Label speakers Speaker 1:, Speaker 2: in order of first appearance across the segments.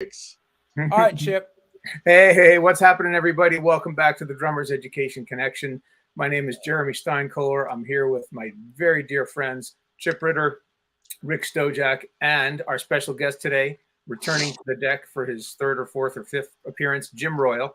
Speaker 1: All right, Chip.
Speaker 2: Hey, what's happening, everybody? Welcome back to the Drummers Education Connection. My name is Jeremy Steinkohler. I'm here with my very dear friends, Chip Ritter, Rick Stojak, and our special guest today, returning to the deck for his third or fourth or fifth appearance, Jim Royle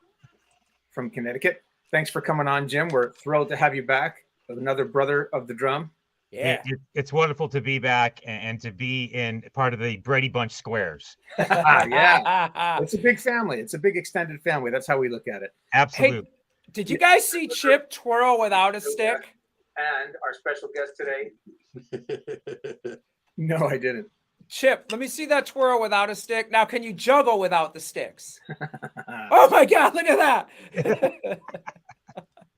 Speaker 2: from Connecticut. Thanks for coming on, Jim. We're thrilled to have you back with another brother of the drum.
Speaker 3: Yeah, it's wonderful to be back and to be in part of the Brady Bunch squares.
Speaker 2: Yeah, it's a big family. It's a big extended family. That's how we look at it.
Speaker 3: Absolutely.
Speaker 1: Hey, did you guys see Chip twirl without a stick?
Speaker 2: And our special guest today. No, I didn't.
Speaker 1: Chip, let me see that twirl without a stick. Now, can you juggle without the sticks? Oh my God, look at that.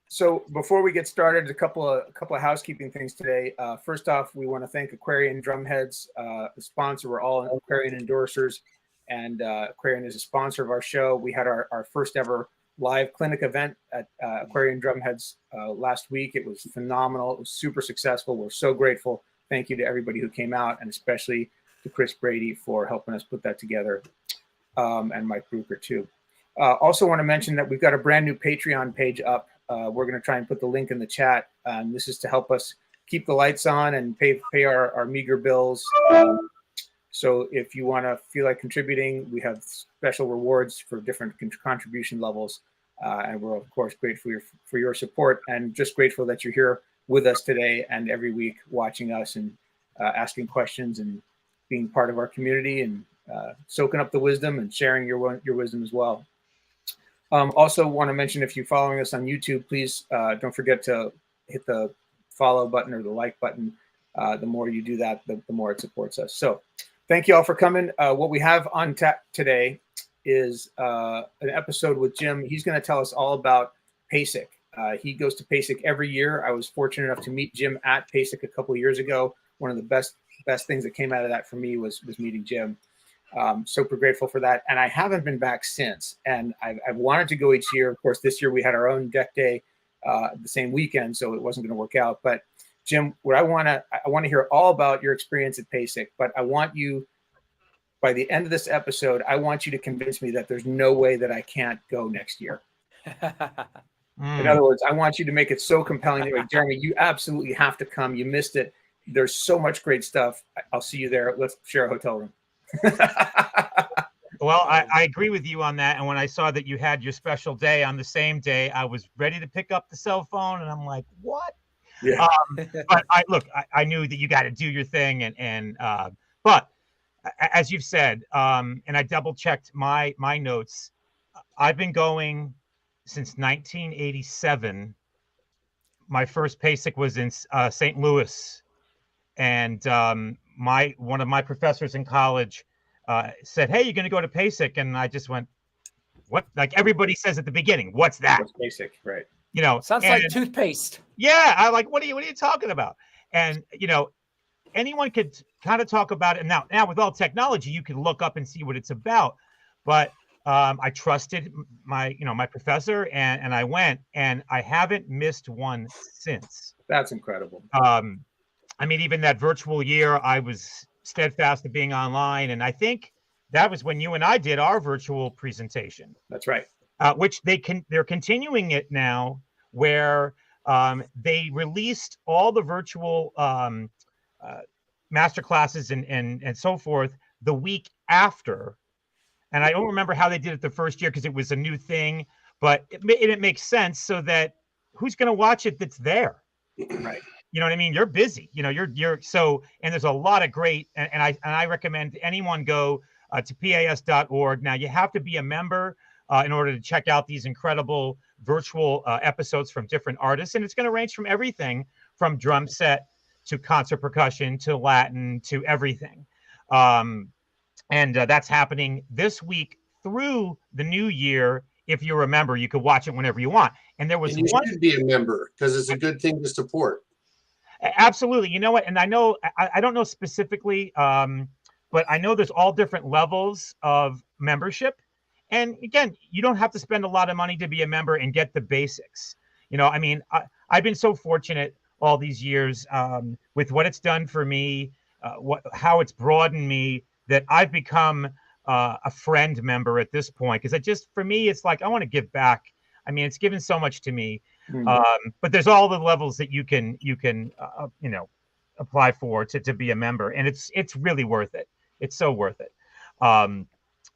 Speaker 2: So before we get started, a couple of housekeeping things today. First off, we want to thank Aquarian Drumheads, the sponsor. We're all Aquarian endorsers, and Aquarian is a sponsor of our show. We had our first ever live clinic event at Aquarian Drumheads last week. It was phenomenal. It was super successful. We're so grateful. Thank you to everybody who came out, and especially to Chris Brady for helping us put that together, and Mike Bruker too. Also want to mention that we've got a brand new Patreon page up. We're going to try and put the link in the chat. This is to help us keep the lights on and pay our meager bills. So if you want to feel like contributing, we have special rewards for different contribution levels. And we're, of course, grateful for your support, and just grateful that you're here with us today and every week watching us and asking questions and being part of our community and soaking up the wisdom and sharing your wisdom as well. Also want to mention, if you're following us on YouTube, please don't forget to hit the follow button or the like button. The more you do that, the more it supports us. So thank you all for coming. What we have on tap today is an episode with Jim. He's going to tell us all about PASIC. He goes to PASIC every year. I was fortunate enough to meet Jim at PASIC a couple of years ago. One of the best things that came out of that for me was meeting Jim. Super grateful for that. And I haven't been back since. And I've wanted to go each year. Of course, this year we had our own deck day the same weekend, so it wasn't going to work out. But Jim, what I want to hear all about your experience at PASIC, but I want you, by the end of this episode, I want you to convince me that there's no way that I can't go next year. In other words, I want you to make it so compelling that, like, Jeremy, you absolutely have to come. You missed it. There's so much great stuff. I'll see you there. Let's share a hotel room.
Speaker 3: Well, I agree with you on that. And when I saw that you had your special day on the same day, I was ready to pick up the cell phone, and I'm like, what?
Speaker 2: Yeah.
Speaker 3: But I knew that you got to do your thing, but as you've said, and I double checked my notes, I've been going since 1987. My first PASIC was in St. Louis, and one of my professors in college said, "Hey, you're going to go to PASIC," and I just went, "What?" Like everybody says at the beginning, "What's that?"
Speaker 2: What's PASIC, right?
Speaker 3: You know,
Speaker 1: Sounds like toothpaste.
Speaker 3: Yeah, I like. What are you talking about? And anyone could kind of talk about it. Now with all technology, you can look up and see what it's about. But I trusted my professor, and I went, and I haven't missed one since.
Speaker 2: That's incredible.
Speaker 3: I mean, even that virtual year, I was steadfast to being online. And I think that was when you and I did our virtual presentation.
Speaker 2: That's right.
Speaker 3: Which they're continuing it now, where they released all the virtual master classes and so forth the week after. And I don't remember how they did it the first year because it was a new thing, but it makes sense so that who's going to watch it that's there?
Speaker 2: Right.
Speaker 3: You know what I mean? You're busy, you're so, and there's a lot of great, and I recommend anyone go to p.a.s.i.c. Now you have to be a member in order to check out these incredible virtual episodes from different artists. And it's going to range from everything from drum set to concert percussion to Latin to everything. And that's happening this week through the new year. If you're a member, you could watch it whenever you want. And there was
Speaker 4: you should be a member because it's a good thing to support.
Speaker 3: Absolutely. You know what? And I know, I don't know specifically, but I know there's all different levels of membership. And again, you don't have to spend a lot of money to be a member and get the basics. I mean, I've been so fortunate all these years with what it's done for me, how it's broadened me, that I've become a friend member at this point, because for me, it's like I want to give back. I mean, it's given so much to me. But there's all the levels that you can apply for to be a member, and it's really worth it. It's so worth it.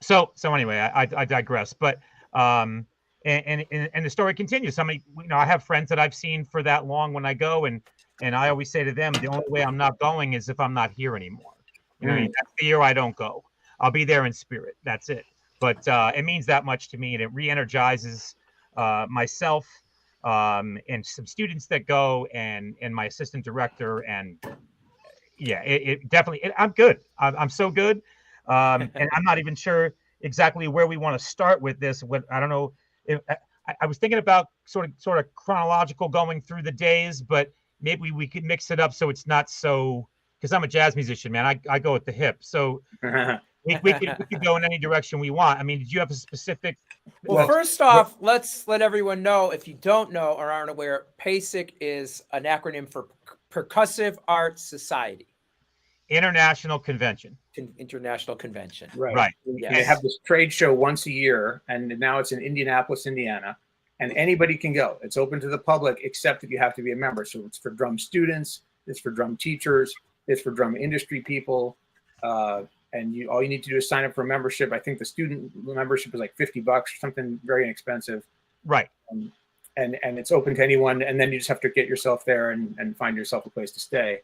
Speaker 3: So anyway, I digress. But and the story continues. Somebody, I have friends that I've seen for that long when I go, and I always say to them, the only way I'm not going is if I'm not here anymore. I mean, that's the year I don't go. I'll be there in spirit. That's it. But it means that much to me, and it re-energizes myself and some students that go, and my assistant director, and yeah, it definitely. I'm good. I'm so good, and I'm not even sure exactly where we want to start with this. I don't know. If, I was thinking about sort of chronological going through the days, but maybe we could mix it up so it's not so. Because I'm a jazz musician, man. I go at the hip, so we could go in any direction we want. I mean, did you have a specific?
Speaker 1: Well, first off, let's let everyone know, if you don't know or aren't aware, PASIC is an acronym for Percussive Arts Society.
Speaker 3: International Convention.
Speaker 1: International Convention.
Speaker 2: Right.
Speaker 1: Yes.
Speaker 2: They have this trade show once a year, and now it's in Indianapolis, Indiana, and anybody can go. It's open to the public, except that you have to be a member. So it's for drum students, it's for drum teachers, it's for drum industry people, and all you need to do is sign up for a membership. I think the student membership is like $50 or something very inexpensive.
Speaker 3: Right.
Speaker 2: And it's open to anyone, and then you just have to get yourself there and find yourself a place to stay.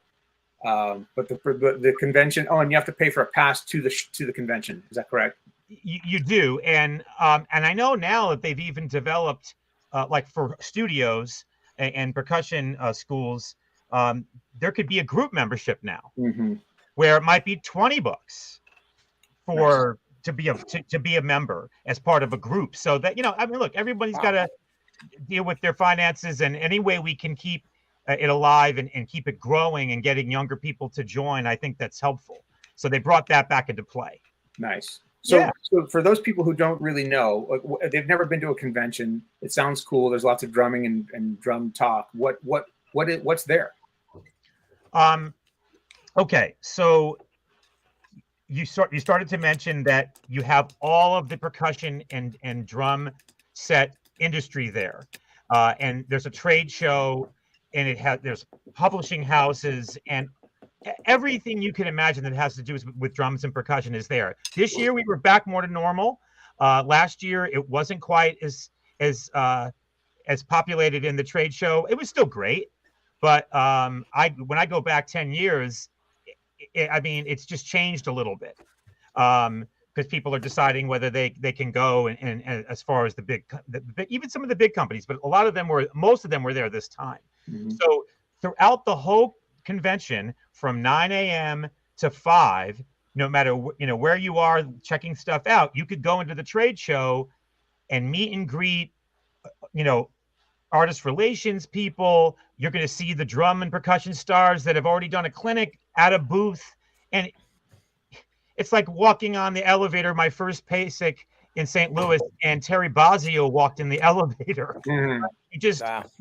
Speaker 2: But the convention, and you have to pay for a pass to the convention. Is that correct?
Speaker 3: You do, and I know now that they've even developed like for studios and percussion schools, there could be a group membership now, where it might be $20 for to be a member as part of a group. So that I mean, look, everybody's got to deal with their finances, and any way we can keep it alive and keep it growing and getting younger people to join, I think that's helpful. So they brought that back into play.
Speaker 2: Nice. So for those people who don't really know, they've never been to a convention. It sounds cool. There's lots of drumming and drum talk. What's there?
Speaker 3: Okay, so you started to mention that you have all of the percussion and drum set industry there, and there's a trade show, and there's publishing houses, and everything you can imagine that has to do with drums and percussion is there. This year we were back more to normal. Last year it wasn't quite as populated in the trade show. It was still great, but when I go back 10 years, I mean, it's just changed a little bit, because people are deciding whether they can go and as far as even some of the big companies, but most of them were there this time. So throughout the whole convention, from 9 a.m. to 5, no matter where you are checking stuff out, you could go into the trade show and meet and greet artist relations people. You're going to see the drum and percussion stars that have already done a clinic at a booth, and it's like walking on the elevator. My first PASIC in St. Louis, and Terry Bozzio walked in the elevator. You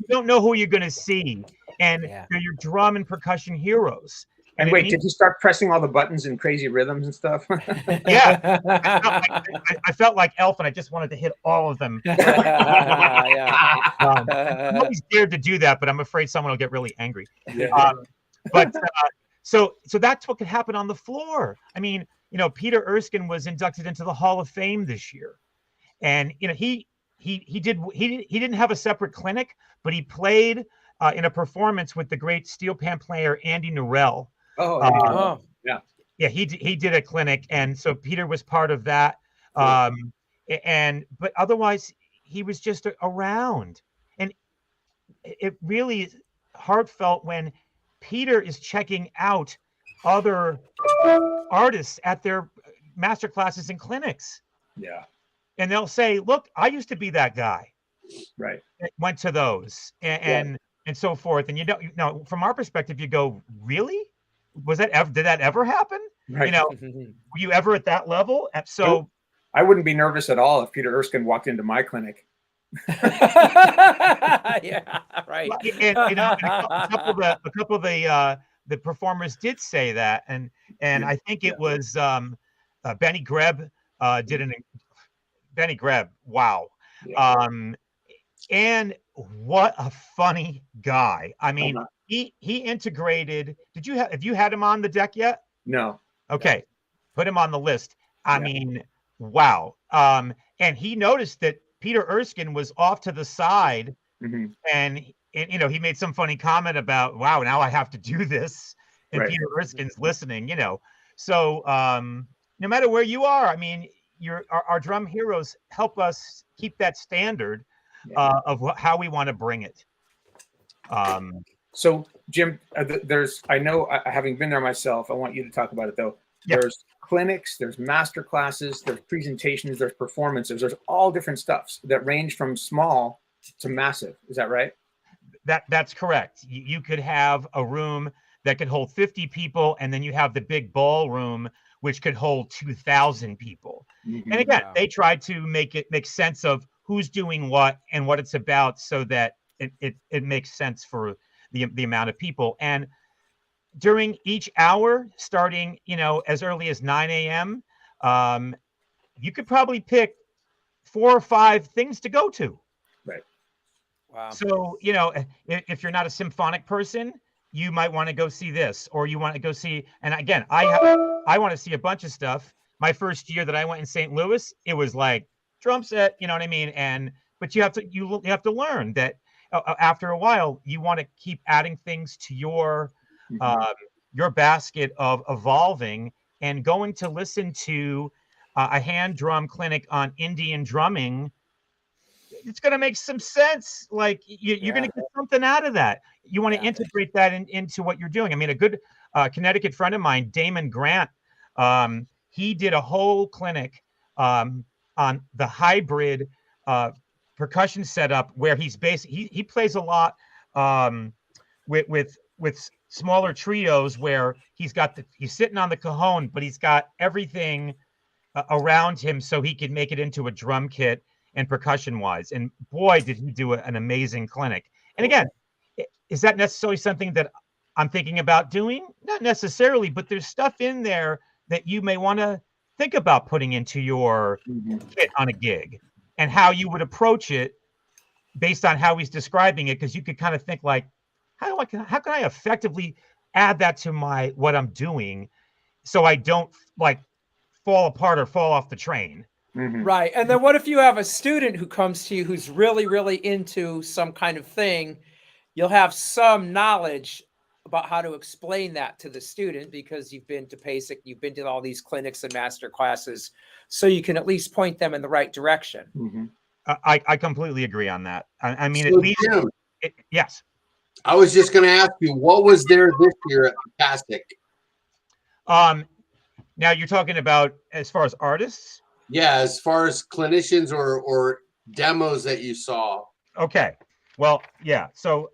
Speaker 3: don't know who you're going to see, and they're your drum and percussion heroes.
Speaker 2: And wait, did you start pressing all the buttons in crazy rhythms and stuff?
Speaker 3: Yeah, I felt like Elf, and I just wanted to hit all of them. I'm always scared to do that, but I'm afraid someone will get really angry. So that's what could happen on the floor. I mean, Peter Erskine was inducted into the Hall of Fame this year, and he didn't have a separate clinic, but he played in a performance with the great steel pan player Andy Norell. He did a clinic, and so Peter was part of that. But otherwise he was just around, and it really is heartfelt when Peter is checking out other artists at their master classes and clinics. And they'll say, look, I used to be that guy.
Speaker 2: Right.
Speaker 3: Went to those and so forth. And from our perspective, you go, really? Did that ever happen?
Speaker 2: Right.
Speaker 3: Were you ever at that level? So
Speaker 2: I wouldn't be nervous at all if Peter Erskine walked into my clinic.
Speaker 1: Yeah, right.
Speaker 3: And a couple of the performers did say that, and I think it was Benny Greb did Benny Greb. Wow.
Speaker 2: Yeah.
Speaker 3: And what a funny guy. I mean,
Speaker 2: Uh-huh.
Speaker 3: he integrated. Have you had him on the deck yet?
Speaker 2: No.
Speaker 3: Okay. Put him on the list. I
Speaker 2: Yeah.
Speaker 3: mean, wow. And he noticed that Peter Erskine was off to the side,
Speaker 2: Hmm.
Speaker 3: and he made some funny comment about, wow, now I have to do this. And
Speaker 2: Right.
Speaker 3: Peter Erskine's listening, So no matter where you are, I mean, our drum heroes help us keep that standard
Speaker 2: Yeah.
Speaker 3: of how we want to bring it.
Speaker 2: So, Jim, I know, having been there myself, I want you to talk about it though.
Speaker 3: Yeah.
Speaker 2: There's clinics, there's master classes, there's presentations, there's performances, there's all different stuffs that range from small to massive. Is that right?
Speaker 3: That's correct. You could have a room that could hold 50 people, and then you have the big ballroom, which could hold 2,000 people.
Speaker 2: Mm-hmm.
Speaker 3: And again,
Speaker 1: Wow.
Speaker 3: they try to make sense of who's doing what and what it's about, so that it makes sense for the amount of people. And during each hour, starting as early as 9 a.m., you could probably pick 4 or 5 things to go to.
Speaker 2: Right.
Speaker 1: Wow.
Speaker 3: So, if you're not a symphonic person, you might want to go see this, or you want to go see. And again, I want to see a bunch of stuff. My first year that I went in St. Louis, it was like drum set, you know what I mean? But you have to learn that after a while, you want to keep adding things to your basket of evolving, and going to listen to a hand drum clinic on Indian drumming. It's going to make some sense. Like you're going to get something out of that. You want to integrate that into what you're doing. I mean, a good Connecticut friend of mine, Damon Grant, he did a whole clinic on the hybrid percussion setup, where he plays a lot with smaller trios, where he's sitting on the cajon, but he's got everything around him, so he can make it into a drum kit and percussion wise. And boy, did he do an amazing clinic. And again, is that necessarily something that I'm thinking about doing? Not necessarily, but there's stuff in there that you may want to think about putting into your kit on a gig, and how you would approach it based on how he's describing it. Because you could kind of think like, how can I effectively add that to what I'm doing, so I don't like fall apart or fall off the train.
Speaker 2: Mm-hmm.
Speaker 1: Right. And then what if you have a student who comes to you who's really, really into some kind of thing? You'll have some knowledge about how to explain that to the student, because you've been to PASIC, you've been to all these clinics and master classes, so you can at least point them in the right direction.
Speaker 2: Mm-hmm.
Speaker 3: I completely agree on that. I mean,
Speaker 4: So,
Speaker 3: at least,
Speaker 4: Jim,
Speaker 3: yes.
Speaker 4: I was just going to ask you, what was there this year at PASIC?
Speaker 3: Now you're talking about as far as artists?
Speaker 4: Yeah, as far as clinicians or demos that you saw.
Speaker 3: Okay. Well, yeah. So,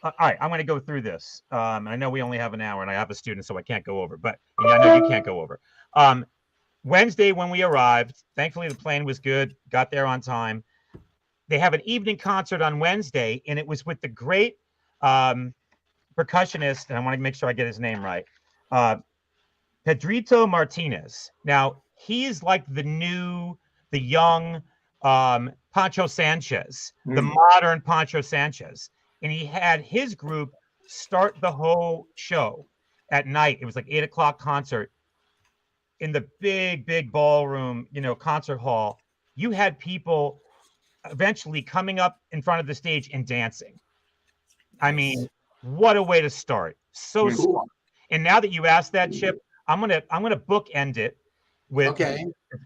Speaker 3: all right, I'm going to go through this. I know we only have an hour, and I have a student, so I can't go over. But I know you can't go over. Wednesday, when we arrived, thankfully the plane was good. Got there on time. They have an evening concert on Wednesday, and it was with the great percussionist, and I want to make sure I get his name right, Pedrito Martinez. Now, he's like the young Pancho Sanchez, the modern Pancho Sanchez. And he had his group start the whole show at night. It was like 8 o'clock concert in the big ballroom, concert hall. You had people eventually coming up in front of the stage and dancing. I mean, what a way to start. So smart. And now that you asked that, Chip, I'm gonna bookend it with,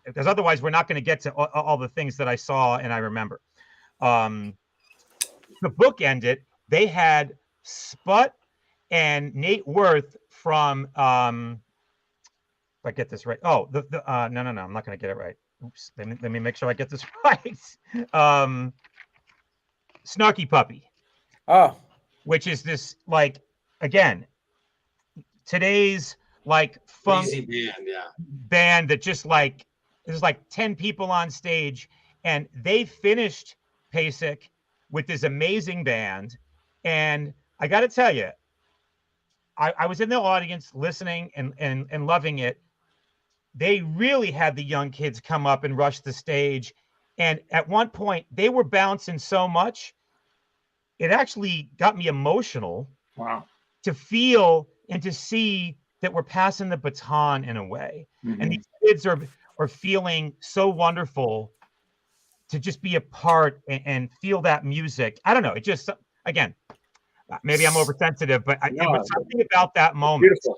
Speaker 3: because otherwise we're not going to get to all the things that I saw and I remember. The bookend it, they had Sput and Nate Worth from if I get this right. Oh, no, I'm not going to get it right. Oops, let me make sure I get this right. Snarky Puppy.
Speaker 1: Oh,
Speaker 3: which is this, like, again, today's like funk band that just like there's like 10 people on stage, and they finished PASIC with this amazing band. And I got to tell you, I was in the audience listening and loving it. they really had the young kids come up and rush the stage. And at one point, they were bouncing so much, it actually got me emotional.
Speaker 2: Wow.
Speaker 3: To feel and to see that we're passing the baton in a way.
Speaker 2: Mm-hmm.
Speaker 3: And these kids are feeling so wonderful to just be a part and feel that music. I don't know. It just, again, maybe I'm oversensitive, but it was something about that moment.
Speaker 2: Beautiful.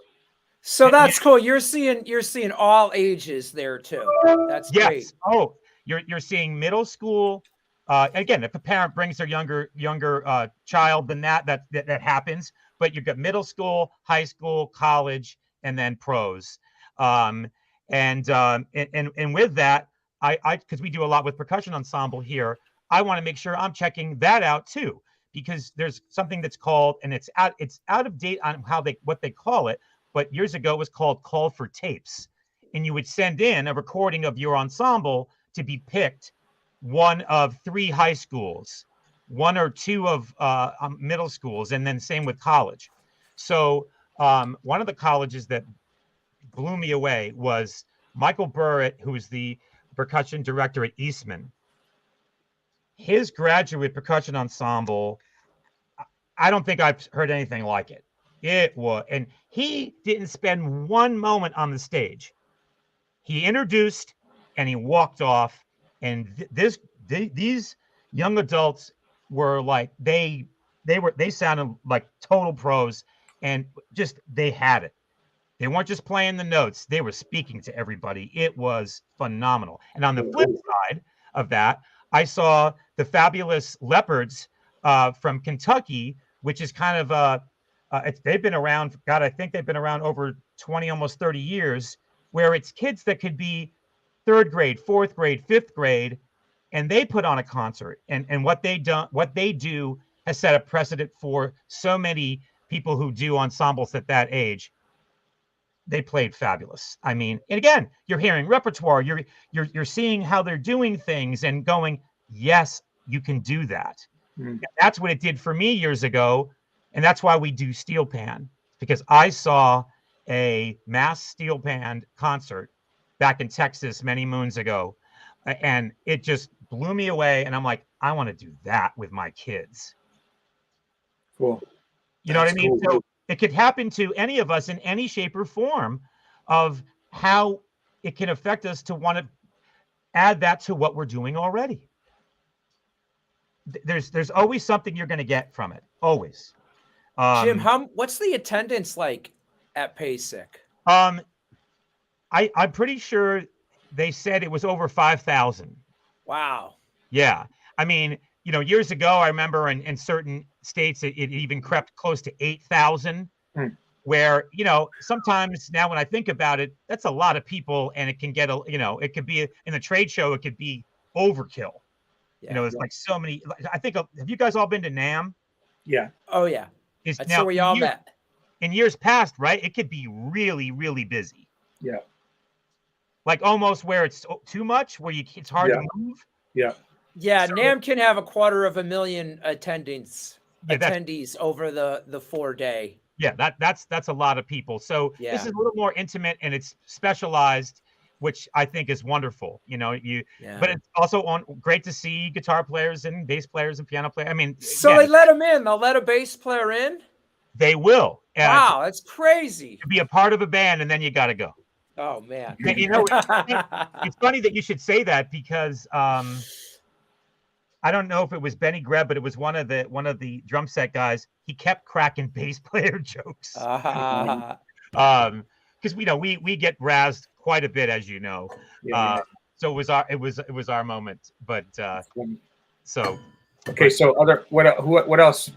Speaker 1: So that's cool. You're seeing all ages there too. That's great.
Speaker 3: Oh, you're seeing middle school. Again, if a parent brings their younger child, then that happens. But you've got middle school, high school, college, and then pros. And with that, I because we do a lot with percussion ensemble here, I want to make sure I'm checking that out too, because there's something that's called, and it's out of date on what they call it, but years ago it was called call for tapes. And you would send in a recording of your ensemble to be picked, one of 3 high schools, 1 or 2 of middle schools, and then same with college. So one of the colleges that blew me away was Michael Burritt, who is the percussion director at Eastman. His graduate percussion ensemble, I don't think I've heard anything like it. It was, and he didn't spend one moment on the stage. He introduced and he walked off, and these young adults were like they sounded like total pros, and just they had it. They weren't just playing the notes, they were speaking to everybody. It was phenomenal. And on the flip side of that, I saw the Fabulous Leopards from Kentucky, which is kind of they've been around, God, I think they've been around over 20, almost 30 years, where it's kids that could be 3rd grade, 4th grade, 5th grade, and they put on a concert. And what they do has set a precedent for so many people who do ensembles at that age. They played fabulous. I mean, and again, you're hearing repertoire, you're seeing how they're doing things and going, yes, you can do that. Mm. That's what it did for me years ago. And that's why we do steel pan, because I saw a mass steel pan concert back in Texas many moons ago, and it just blew me away. And I'm like, I want to do that with my kids.
Speaker 2: Cool.
Speaker 3: You know what I mean? Cool. So it could happen to any of us in any shape or form, of how it can affect us to want to add that to what we're doing already. There's always something you're going to get from it. Always.
Speaker 1: Jim, what's the attendance like at PASIC?
Speaker 3: I'm pretty sure they said it was over 5,000.
Speaker 1: Wow.
Speaker 3: Yeah. I mean, you know, years ago, I remember in certain states, it even crept close to 8,000, where, you know, sometimes now when I think about it, that's a lot of people, and it can get, it could be in a trade show, it could be overkill. Yeah, you know, it's like so many. I think, have you guys all been to NAMM?
Speaker 2: Yeah.
Speaker 1: Oh, yeah.
Speaker 3: That's where we all met. In years past, right? It could be really, really busy.
Speaker 2: Yeah.
Speaker 3: Like almost where it's too much, where it's hard to move.
Speaker 2: Yeah.
Speaker 1: Yeah, so, NAMM can have 250,000 attendees over the 4-day.
Speaker 3: Yeah, that's a lot of people. So this is a little more intimate, and it's specialized, which I think is wonderful. You know, but it's also great to see guitar players and bass players and piano players. I mean,
Speaker 1: so they let them in. They'll let a bass player in.
Speaker 3: They will.
Speaker 1: Wow, that's crazy.
Speaker 3: To be a part of a band, and then you got to go.
Speaker 1: Oh man,
Speaker 3: you know, it's funny that you should say that, because I don't know if it was Benny Greb, but it was one of the drum set guys. He kept cracking bass player jokes. Because we get razzed quite a bit, as you know. So it was our moment. But so
Speaker 2: okay. So what else?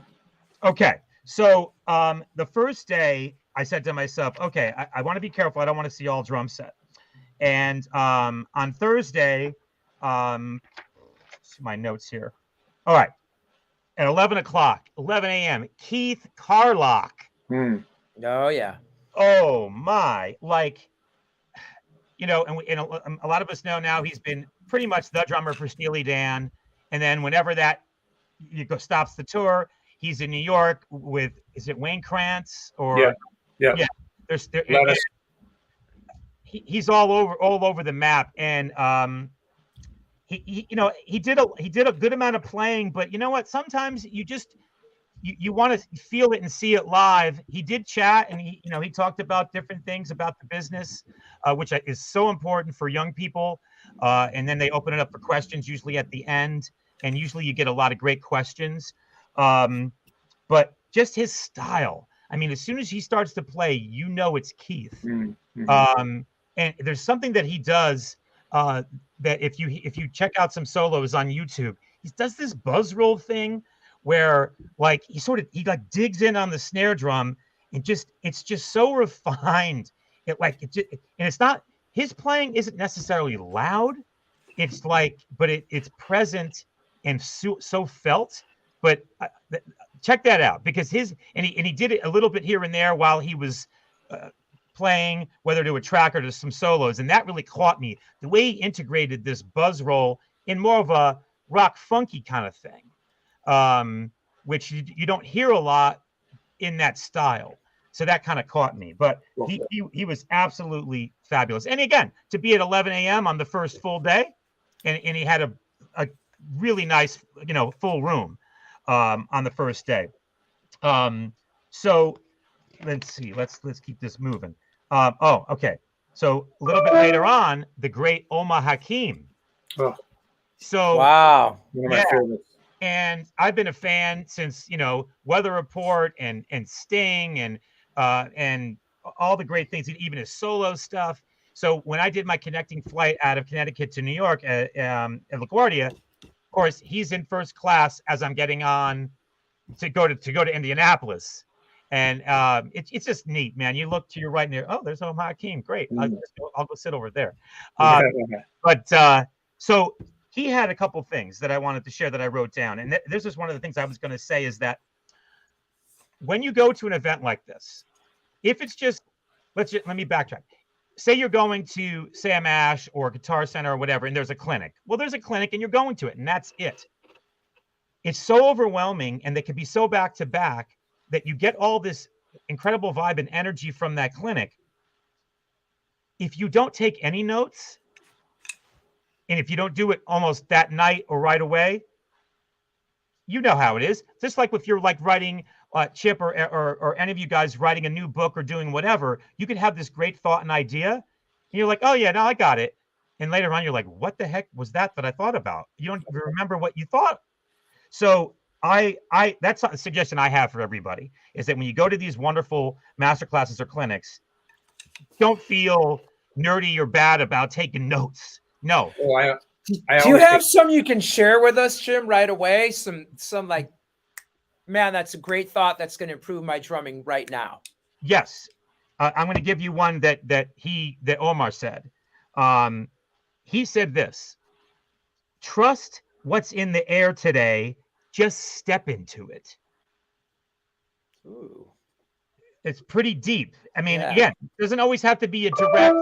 Speaker 3: Okay. So the first day, I said to myself, okay, I want to be careful. I don't want to see all drum set. And on Thursday, my notes here. All right. At 11 a.m., Keith Carlock.
Speaker 1: Oh, yeah.
Speaker 3: Oh, my. Like, you know, and a lot of us know now he's been pretty much the drummer for Steely Dan. And then whenever stops the tour, he's in New York with, is it Wayne Krantz? Or
Speaker 2: yeah.
Speaker 3: he's all over the map, and he did a good amount of playing, but you know what? Sometimes you want to feel it and see it live. He did chat, and he talked about different things about the business, which is so important for young people. And then they open it up for questions, usually at the end, and usually you get a lot of great questions. But just his style. I mean, as soon as he starts to play, it's Keith.
Speaker 2: Mm-hmm.
Speaker 3: And there's something that he does that if you check out some solos on YouTube, he does this buzz roll thing where like he like digs in on the snare drum and it's just so refined. And it's not, his playing isn't necessarily loud. It's like, but it's present and so felt. But check that out, because he did it a little bit here and there while he was playing, whether to a track or to some solos, and that really caught me. The way he integrated this buzz roll in more of a rock funky kind of thing, which you don't hear a lot in that style. So that kind of caught me. But he was absolutely fabulous. And again, to be at 11 a.m. on the first full day, and he had a really nice, full room on the first day. So let's see. Let's keep this moving. Okay. So a little bit later on, the great Omar Hakim.
Speaker 2: Oh,
Speaker 3: so
Speaker 1: wow,
Speaker 2: one of my favorites.
Speaker 3: And I've been a fan since Weather Report and Sting and all the great things, even his solo stuff. So when I did my connecting flight out of Connecticut to New York at LaGuardia, of course he's in first class as I'm getting on to go to Indianapolis. And it's just neat, man. You look to your right and there, oh, there's Omar Hakim. Great. I'll go sit over there. But so he had a couple things that I wanted to share that I wrote down. And this is one of the things I was going to say, is that when you go to an event like this, if it's just, let me backtrack. Say you're going to Sam Ash or Guitar Center or whatever, and there's a clinic. Well, there's a clinic and you're going to it, and that's it. It's so overwhelming, and they can be so back to back that you get all this incredible vibe and energy from that clinic. If you don't take any notes, and if you don't do it almost that night or right away, you know how it is. Just like if you're like writing, Chip or any of you guys writing a new book or doing whatever, you could have this great thought and idea, and you're like, oh yeah, no, I got it. And later on, you're like, what the heck was that I thought about? You don't even remember what you thought. So that's a suggestion I have for everybody, is that when you go to these wonderful master classes or clinics, don't feel nerdy or bad about taking notes. No.
Speaker 2: Oh,
Speaker 1: do you have some you can share with us, Jim, right away? Some like, man, that's a great thought. That's going to improve my drumming right now.
Speaker 3: Yes. I'm going to give you one that Omar said. He said this: trust what's in the air today. Just step into it.
Speaker 1: Ooh.
Speaker 3: It's pretty deep. I mean, again, it doesn't always have to be a direct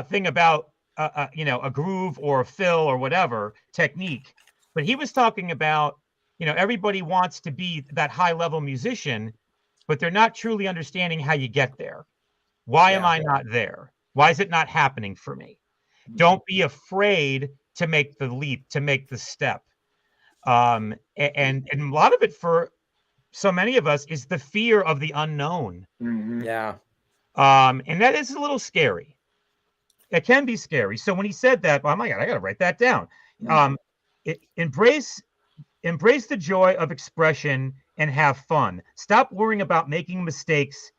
Speaker 3: thing about a groove or a fill or whatever technique. But he was talking about, everybody wants to be that high level musician, but they're not truly understanding how you get there. Why am I not there? Why is it not happening for me? Don't be afraid to make the leap, to make the step. And a lot of it for so many of us is the fear of the unknown.
Speaker 2: Mm-hmm.
Speaker 1: Yeah.
Speaker 3: And that is a little scary. It can be scary. So when he said that, oh my God, I got to write that down. Embrace the joy of expression and have fun. Stop worrying about making mistakes.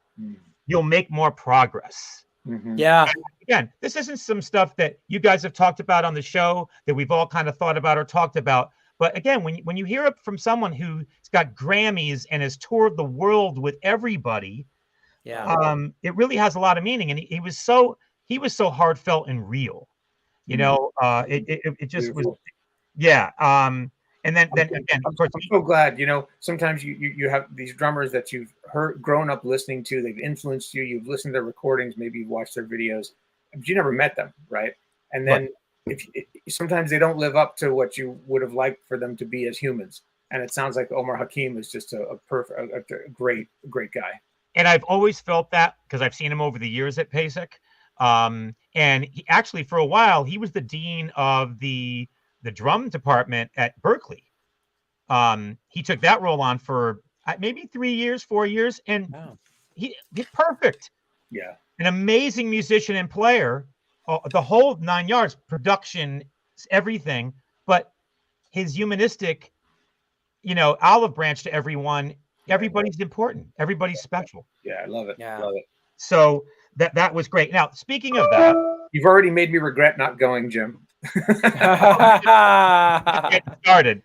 Speaker 3: You'll make more progress.
Speaker 2: Mm-hmm.
Speaker 1: Yeah.
Speaker 3: And again, this isn't some stuff that you guys have talked about on the show that we've all kind of thought about or talked about. But again, when you hear it from someone who's got Grammys and has toured the world with everybody, it really has a lot of meaning. And he was so heartfelt and real. It just
Speaker 2: Beautiful.
Speaker 3: was, yeah. And then again, of course,
Speaker 2: I'm so glad. Sometimes you have these drummers that you've grown up listening to. They've influenced you. You've listened to their recordings. Maybe you've watched their videos, but you never met them, right? And then sometimes they don't live up to what you would have liked for them to be as humans. And it sounds like Omar Hakim is just a great guy.
Speaker 3: And I've always felt that because I've seen him over the years at PASIC. And he actually, for a while, he was the dean of the drum department at Berkeley. He took that role on for maybe 3 years, 4 years, and
Speaker 1: Oh.
Speaker 3: he's perfect.
Speaker 2: Yeah.
Speaker 3: An amazing musician and player, the whole 9 yards, production, everything. But his humanistic, olive branch to everyone. Everybody's important. Everybody's special.
Speaker 2: Yeah, I love it.
Speaker 1: Yeah.
Speaker 2: Love it.
Speaker 3: So that was great. Now, speaking of that,
Speaker 2: You've already made me regret not going, Jim.
Speaker 3: get started.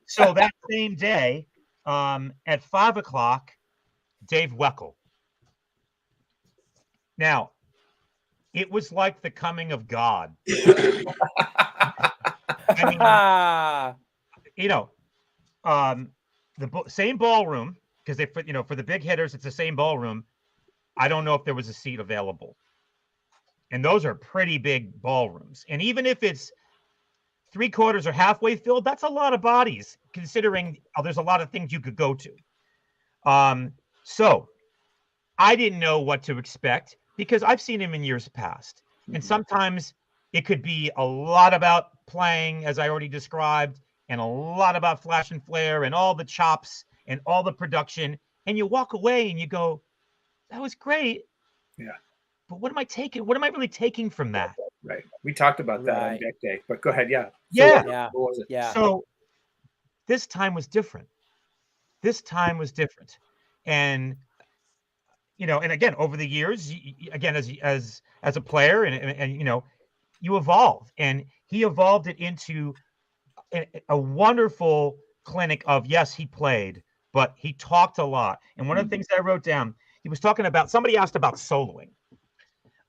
Speaker 3: So that same day, at 5 o'clock, Dave Weckl. Now, it was like the coming of God. I mean, the same ballroom, because they put, for the big hitters, it's the same ballroom. I don't know if there was a seat available. And those are pretty big ballrooms. And even if it's 3/4 or halfway filled, that's a lot of bodies, considering there's a lot of things you could go to. So I didn't know what to expect because I've seen him in years past. And sometimes it could be a lot about playing, as I already described, and a lot about flash and flare and all the chops and all the production. And you walk away and you go, that was great.
Speaker 2: Yeah.
Speaker 3: But what am I taking? What am I really taking from that?
Speaker 2: Right. We talked about that on
Speaker 1: Right.
Speaker 2: deck day, but go ahead. Yeah.
Speaker 3: Yeah.
Speaker 1: Yeah.
Speaker 2: What was it?
Speaker 1: Yeah.
Speaker 3: So this time was different. And and again, over the years, again, as a player, and you evolve, and he evolved it into a wonderful clinic of, yes, he played, but he talked a lot. And one of the things I wrote down, he was talking about, somebody asked about soloing.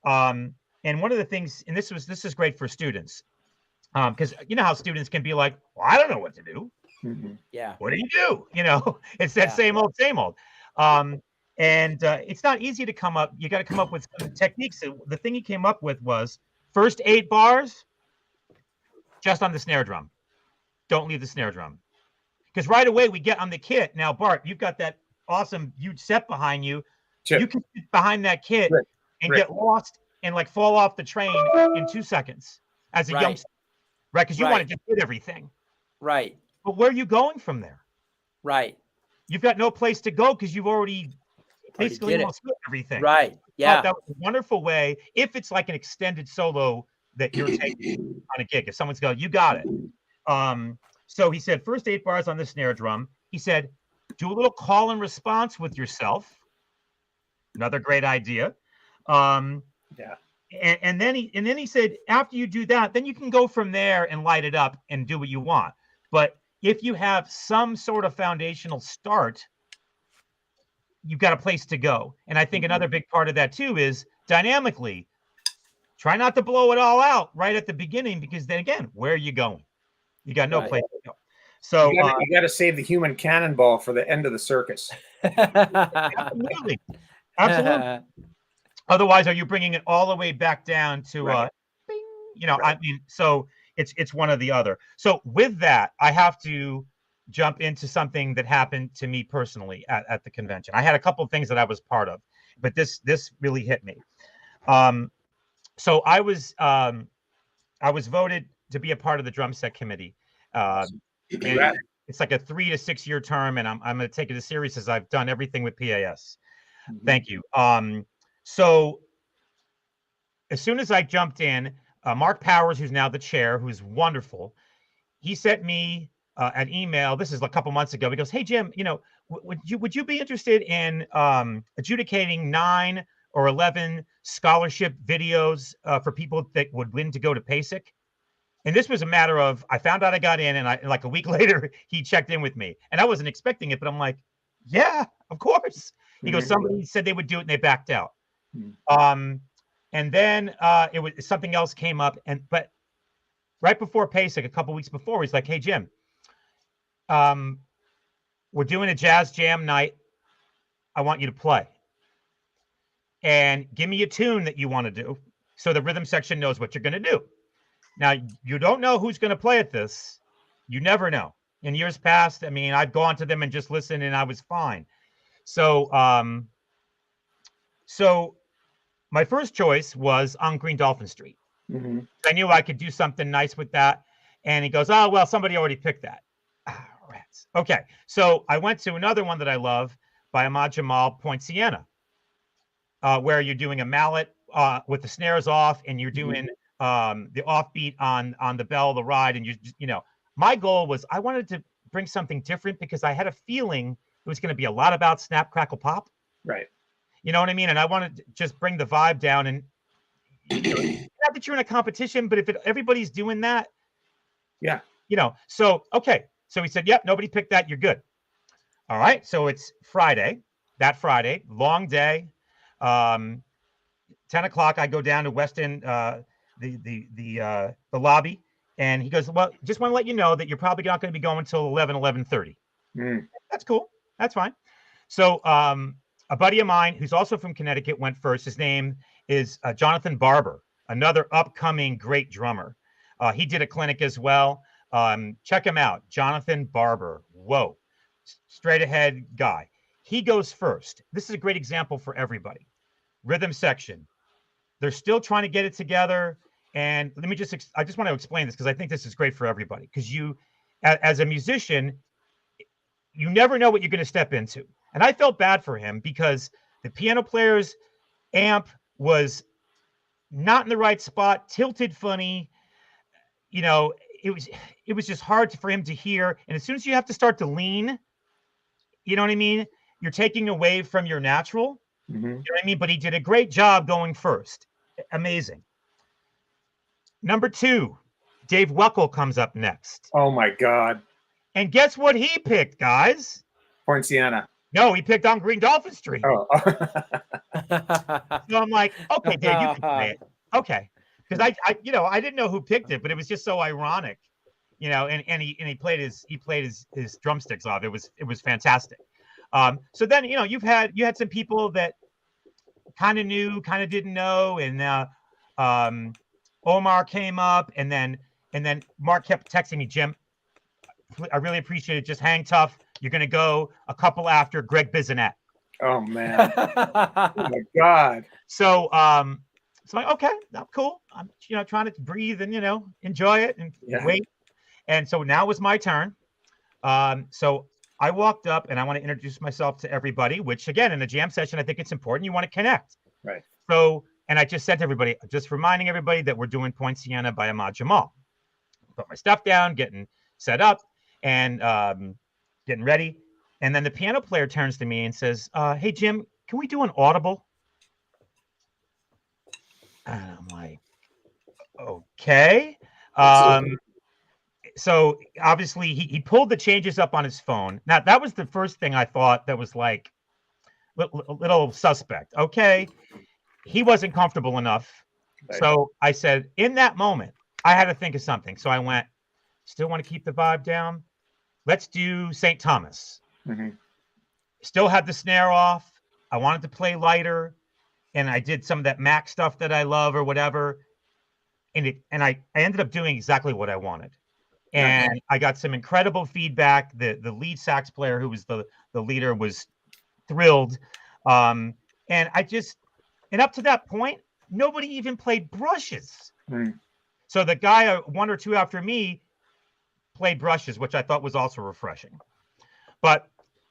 Speaker 3: And one of the things, and this is great for students, because you know how students can be like, well, I don't know what to do.
Speaker 1: Yeah.
Speaker 3: What do you do? It's that
Speaker 1: Yeah.
Speaker 3: same old, same old. And it's not easy to come up. You got to come up with some techniques. So the thing he came up with was first 8 bars, just on the snare drum. Don't leave the snare drum. Because right away we get on the kit. Now, Bart, you've got that awesome huge set behind you.
Speaker 2: Chip.
Speaker 3: You can sit behind that kit and
Speaker 2: Rick.
Speaker 3: get lost and like fall off the train in 2 seconds as a
Speaker 1: Right.
Speaker 3: youngster, right? Because you
Speaker 1: Right.
Speaker 3: want to just hit everything.
Speaker 1: Right.
Speaker 3: But where are you going from there?
Speaker 1: Right.
Speaker 3: You've got no place to go because you've already basically
Speaker 1: did it.
Speaker 3: almost hit everything.
Speaker 1: Right.
Speaker 3: I
Speaker 1: Yeah.
Speaker 3: thought that was a wonderful way, if it's like an extended solo that you're taking on a gig. If someone's going, you got it. So he said, first 8 bars on the snare drum. He said, do a little call and response with yourself. Another great idea.
Speaker 2: Yeah.
Speaker 3: And then he said, after you do that, then you can go from there and light it up and do what you want. But if you have some sort of foundational start, you've got a place to go. And I think another big part of that too is dynamically, try not to blow it all out right at the beginning, because then again, where are you going? You got no
Speaker 1: Right.
Speaker 3: place to go. So
Speaker 2: You got to save the human cannonball for the end of the circus.
Speaker 3: absolutely. Otherwise, are you bringing it all the way back down to
Speaker 2: Right.
Speaker 3: bing,
Speaker 2: Right.
Speaker 3: I mean, so it's one or the other. So with that, I have to jump into something that happened to me personally at the convention. I had a couple of things that I was part of, but this really hit me. So I was voted to be a part of the drum set committee. And
Speaker 2: Congrats.
Speaker 3: it's like a 3 to 6 year term, and I'm going to take it as serious as I've done everything with PAS. Thank you. So as soon as I jumped in, Mark Powers, who's now the chair, who's wonderful, he sent me an email. This is a couple months ago. He goes, "Hey Jim, would you be interested in adjudicating 9 or 11 scholarship videos for people that would win to go to PASIC?" And this was a matter of, I found out I got in, and like a week later he checked in with me, and I wasn't expecting it, but I'm like, yeah, of course. He goes, somebody said they would do it and they backed out. And then it was something else came up, but right before PASIC, a couple weeks before, he's like, "Hey Jim, we're doing a jazz jam night. I want you to play, and give me a tune that you want to do, so the rhythm section knows what you're going to do." Now, you don't know who's going to play at this. You never know. In years past, I mean, I've gone to them and just listened, and I was fine. So my first choice was on Green Dolphin Street.
Speaker 2: Mm-hmm.
Speaker 3: I knew I could do something nice with that. And he goes, oh, well, somebody already picked that. Ah, rats. Okay. So I went to another one that I love by Ahmad Jamal, Point Siena, where you're doing a mallet with the snares off, and you're doing the offbeat on the bell, the ride. And my goal was I wanted to bring something different because I had a feeling it was going to be a lot about snap, crackle, pop.
Speaker 2: Right.
Speaker 3: You know what I mean? And I wanted to just bring the vibe down. And not that you're in a competition, but if everybody's doing that,
Speaker 2: yeah.
Speaker 3: So, okay. So he said, yep, nobody picked that. You're good. All right. So it's that Friday, long day. 10 o'clock, I go down to West End, the lobby. And he goes, well, just want to let you know that you're probably not going to be going until 11:30. That's cool. That's fine. So a buddy of mine who's also from Connecticut went first. His name is Jonathan Barber, another upcoming great drummer. He did a clinic as well. Check him out, Jonathan Barber. Whoa, straight ahead guy. He goes first. This is a great example for everybody. Rhythm section. They're still trying to get it together. And I just want to explain this because I think this is great for everybody. Because you, as a musician, you never know what you're going to step into. And I felt bad for him because the piano player's amp was not in the right spot, tilted funny. It was just hard for him to hear. And as soon as you have to start to lean, you know what I mean? You're taking away from your natural. You know what I mean? But he did a great job going first. Amazing. Number 2, Dave Weckl comes up next.
Speaker 2: Oh my God.
Speaker 3: And guess what he picked, guys?
Speaker 2: Point Siena.
Speaker 3: No, he picked on Green Dolphin Street.
Speaker 2: Oh.
Speaker 3: So I'm like, okay, Dave, you can play it. Okay. Because I didn't know who picked it, but it was just so ironic. And he played his drumsticks off. It was fantastic. So then, you had some people that kind of knew, kind of didn't know, and Omar came up, and then Mark kept texting me, Jim, I really appreciate it. Just hang tough. You're going to go a couple after Greg Bissonette.
Speaker 2: Oh man. Oh my God.
Speaker 3: So it's like, okay, that's cool. I'm trying to breathe and enjoy it and wait. And so now was my turn. So I walked up and I want to introduce myself to everybody, which again, in a jam session, I think it's important. You want to connect.
Speaker 2: Right.
Speaker 3: So, and I just said to everybody, just reminding everybody that we're doing Point Siena by Ahmad Jamal. Put my stuff down, getting set up and getting ready. And then the piano player turns to me and says, hey, Jim, can we do an audible? And I'm like, okay. So obviously he pulled the changes up on his phone. Now that was the first thing I thought that was like a little suspect. Okay. He wasn't comfortable enough. Right. So I said, in that moment, I had to think of something. So I went, still want to keep the vibe down. Let's do St. Thomas. Still had the snare off. I wanted to play lighter. And I did some of that Mac stuff that I love or whatever. And I ended up doing exactly what I wanted. And I got some incredible feedback. The lead sax player, who was the leader, was thrilled. And up to that point, nobody even played brushes. So the guy one or two after me played brushes, which I thought was also refreshing. But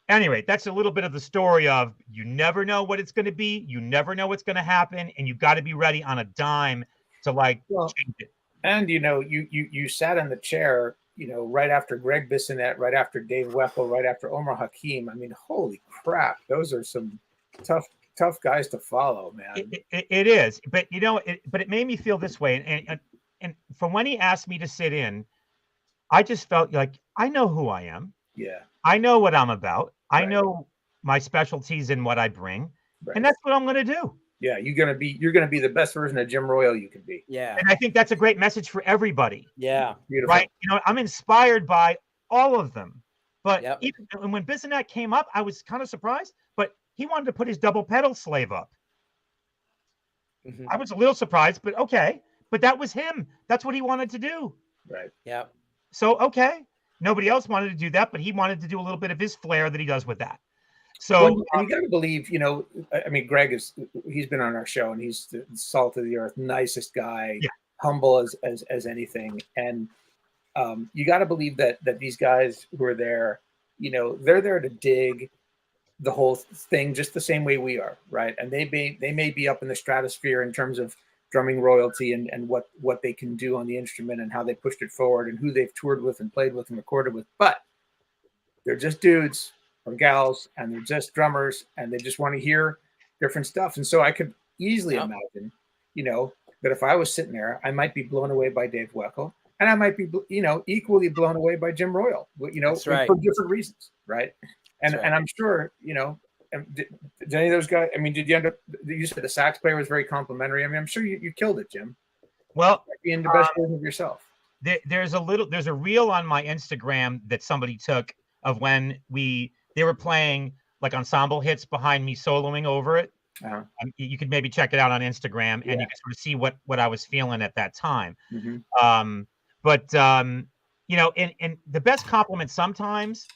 Speaker 3: anyway, that's a little bit of the story of you never know what it's going to be. You never know what's going to happen. And you've got to be ready on a dime to change it.
Speaker 2: And, you sat in the chair, right after Greg Bissonette, right after Dave Weckl, right after Omar Hakim. I mean, holy crap. Those are some tough guys to follow, man.
Speaker 3: It is. But, but it made me feel this way. And from when he asked me to sit in, I just felt like I know who I am.
Speaker 2: Yeah.
Speaker 3: I know what I'm about. Right. I know my specialties and what I bring. Right. And that's what I'm going to do.
Speaker 2: Yeah, you're gonna be the best version of Jim Royle you can be.
Speaker 1: Yeah.
Speaker 3: And I think that's a great message for everybody.
Speaker 1: Yeah.
Speaker 2: Beautiful.
Speaker 3: Right. I'm inspired by all of them. But even when Bissonette came up, I was kind of surprised, but he wanted to put his double pedal slave up. I was a little surprised, but okay. But that was him. That's what he wanted to do.
Speaker 2: Right.
Speaker 1: Yeah.
Speaker 3: So, okay. Nobody else wanted to do that, but he wanted to do a little bit of his flair that he does with that. So
Speaker 2: Well, and you got to believe, I mean, Greg he's been on our show and he's the salt of the earth, nicest guy,
Speaker 3: yeah,
Speaker 2: humble as anything. And you got to believe that these guys who are there, they're there to dig the whole thing just the same way we are, right? And they may be up in the stratosphere in terms of drumming royalty and what they can do on the instrument and how they pushed it forward and who they've toured with and played with and recorded with. But they're just dudes or gals and they're just drummers and they just want to hear different stuff. And so I could easily imagine, that if I was sitting there, I might be blown away by Dave Weckl and I might be, equally blown away by Jim Royle,
Speaker 1: That's right.
Speaker 2: for different reasons, right? And
Speaker 1: Right.
Speaker 2: and I'm sure, did any of those guys, I mean, did you end up, you said the sax player was very complimentary. I mean, I'm sure you killed it, Jim.
Speaker 3: well,
Speaker 2: Being the best version of yourself.
Speaker 3: there's a reel on my Instagram that somebody took of when they were playing like ensemble hits behind me soloing over it.
Speaker 2: Uh-huh.
Speaker 3: You could maybe check it out on Instagram and you can sort of see what I was feeling at that time.
Speaker 2: Mm-hmm.
Speaker 3: But and the best compliment sometimes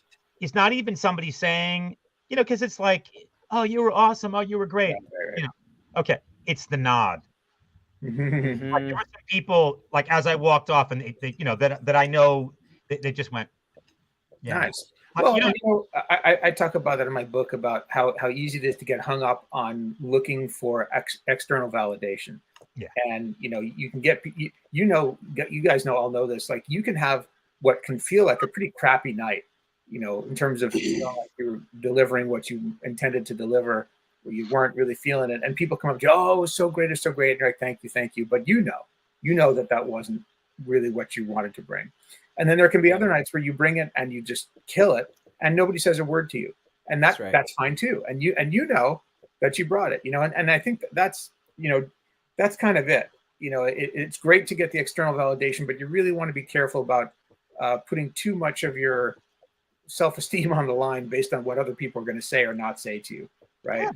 Speaker 3: is not even somebody saying, because it's like, oh, you were awesome, oh, you were great.
Speaker 2: Right.
Speaker 3: Okay, it's the nod.
Speaker 2: Mm-hmm.
Speaker 3: Like there were some people, like as I walked off, and they that I know, they just went, yeah.
Speaker 2: Nice. Well, I talk about that in my book about how easy it is to get hung up on looking for external validation.
Speaker 3: Yeah.
Speaker 2: And you can get you guys all know this. Like you can have what can feel like a pretty crappy night, in terms of like you're delivering what you intended to deliver, or you weren't really feeling it, and people come up to you, oh, it was so great, it's so great. And you're like, thank you, but you know that wasn't really what you wanted to bring. And then there can be other nights where you bring it and you just kill it and nobody says a word to you. And that's fine too. And you know that you brought it, and I think that's kind of it. It's great to get the external validation, but you really want to be careful about putting too much of your self-esteem on the line based on what other people are going to say or not say to you. Right.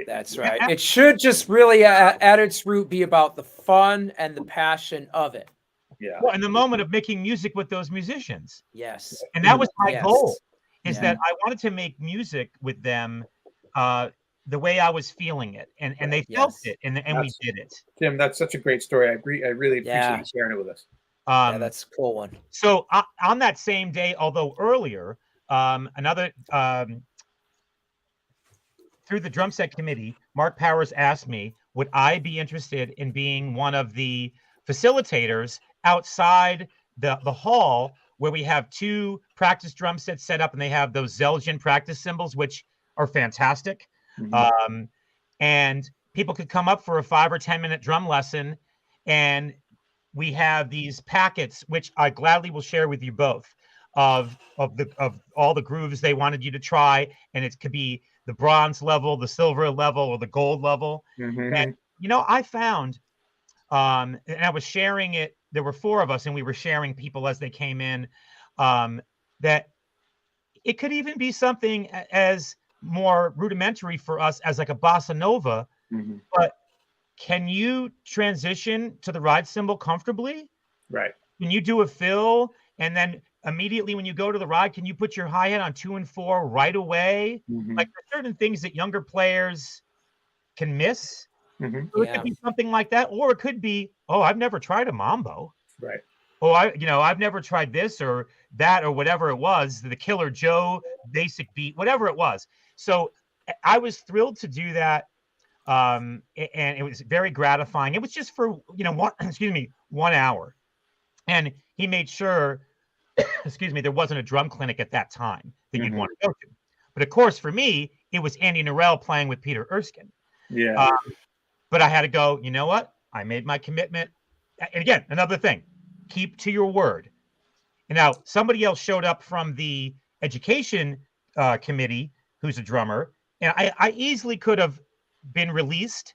Speaker 1: That's right. It should just really at its root be about the fun and the passion of it.
Speaker 2: Yeah.
Speaker 3: Well, in the moment of making music with those musicians.
Speaker 1: Yes.
Speaker 3: And that was my goal, is that I wanted to make music with them the way I was feeling it. And they felt it, and we did it.
Speaker 2: Tim, that's such a great story. I really appreciate you sharing it with us.
Speaker 1: That's a cool one.
Speaker 3: So on that same day, although earlier, another through the drum set committee, Mark Powers asked me, would I be interested in being one of the facilitators outside the hall where we have 2 practice drum sets set up, and they have those Zelgian practice cymbals, which are fantastic. Mm-hmm. And people could come up for a 5 or 10 minute drum lesson, and we have these packets, which I gladly will share with you both, of all the grooves they wanted you to try, and it could be the bronze level, the silver level, or the gold level.
Speaker 2: Mm-hmm.
Speaker 3: And I found, and I was sharing it. There were 4 of us, and we were sharing people as they came in. That it could even be something as more rudimentary for us as like a bossa nova.
Speaker 2: Mm-hmm.
Speaker 3: But can you transition to the ride cymbal comfortably?
Speaker 2: Right.
Speaker 3: Can you do a fill, and then immediately when you go to the ride, can you put your hi-hat on 2 and 4 right away?
Speaker 2: Mm-hmm.
Speaker 3: Like there's certain things that younger players can miss.
Speaker 2: Mm-hmm.
Speaker 3: So it could be something like that, or it could be, oh, I've never tried a mambo.
Speaker 2: Right.
Speaker 3: Oh, I've never tried this or that or whatever it was, the Killer Joe basic beat, whatever it was. So I was thrilled to do that. And it was very gratifying. It was just for, 1 hour. And he made sure, there wasn't a drum clinic at that time that you'd want to go to. But of course, for me, it was Andy Norell playing with Peter Erskine.
Speaker 2: Yeah.
Speaker 3: But I had to go, you know what? I made my commitment. And again, another thing, keep to your word. And now somebody else showed up from the education committee who's a drummer. And I easily could have been released.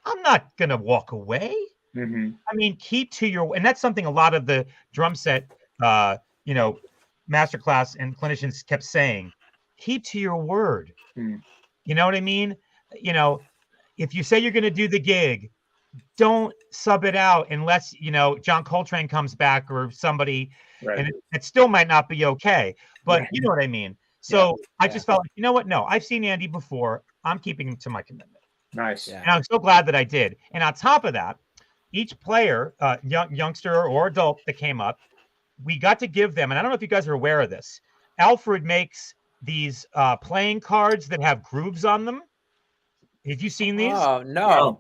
Speaker 3: I'm not going to walk away.
Speaker 2: Mm-hmm.
Speaker 3: I mean, keep to your, and that's something a lot of the drum set, masterclass and clinicians kept saying, keep to your word.
Speaker 2: Mm.
Speaker 3: You know what I mean? If you say you're going to do the gig, don't sub it out unless, John Coltrane comes back or somebody,
Speaker 2: right.
Speaker 3: And it still might not be okay, but you know what I mean? So I
Speaker 1: Yeah.
Speaker 3: just felt like, you know what? No, I've seen Andy before. I'm keeping him to my commitment.
Speaker 2: Nice.
Speaker 1: Yeah.
Speaker 3: And I'm so glad that I did. And on top of that, each player, youngster or adult that came up, we got to give them, and I don't know if you guys are aware of this, Alfred makes these playing cards that have grooves on them. Have you seen these?
Speaker 1: Oh, no.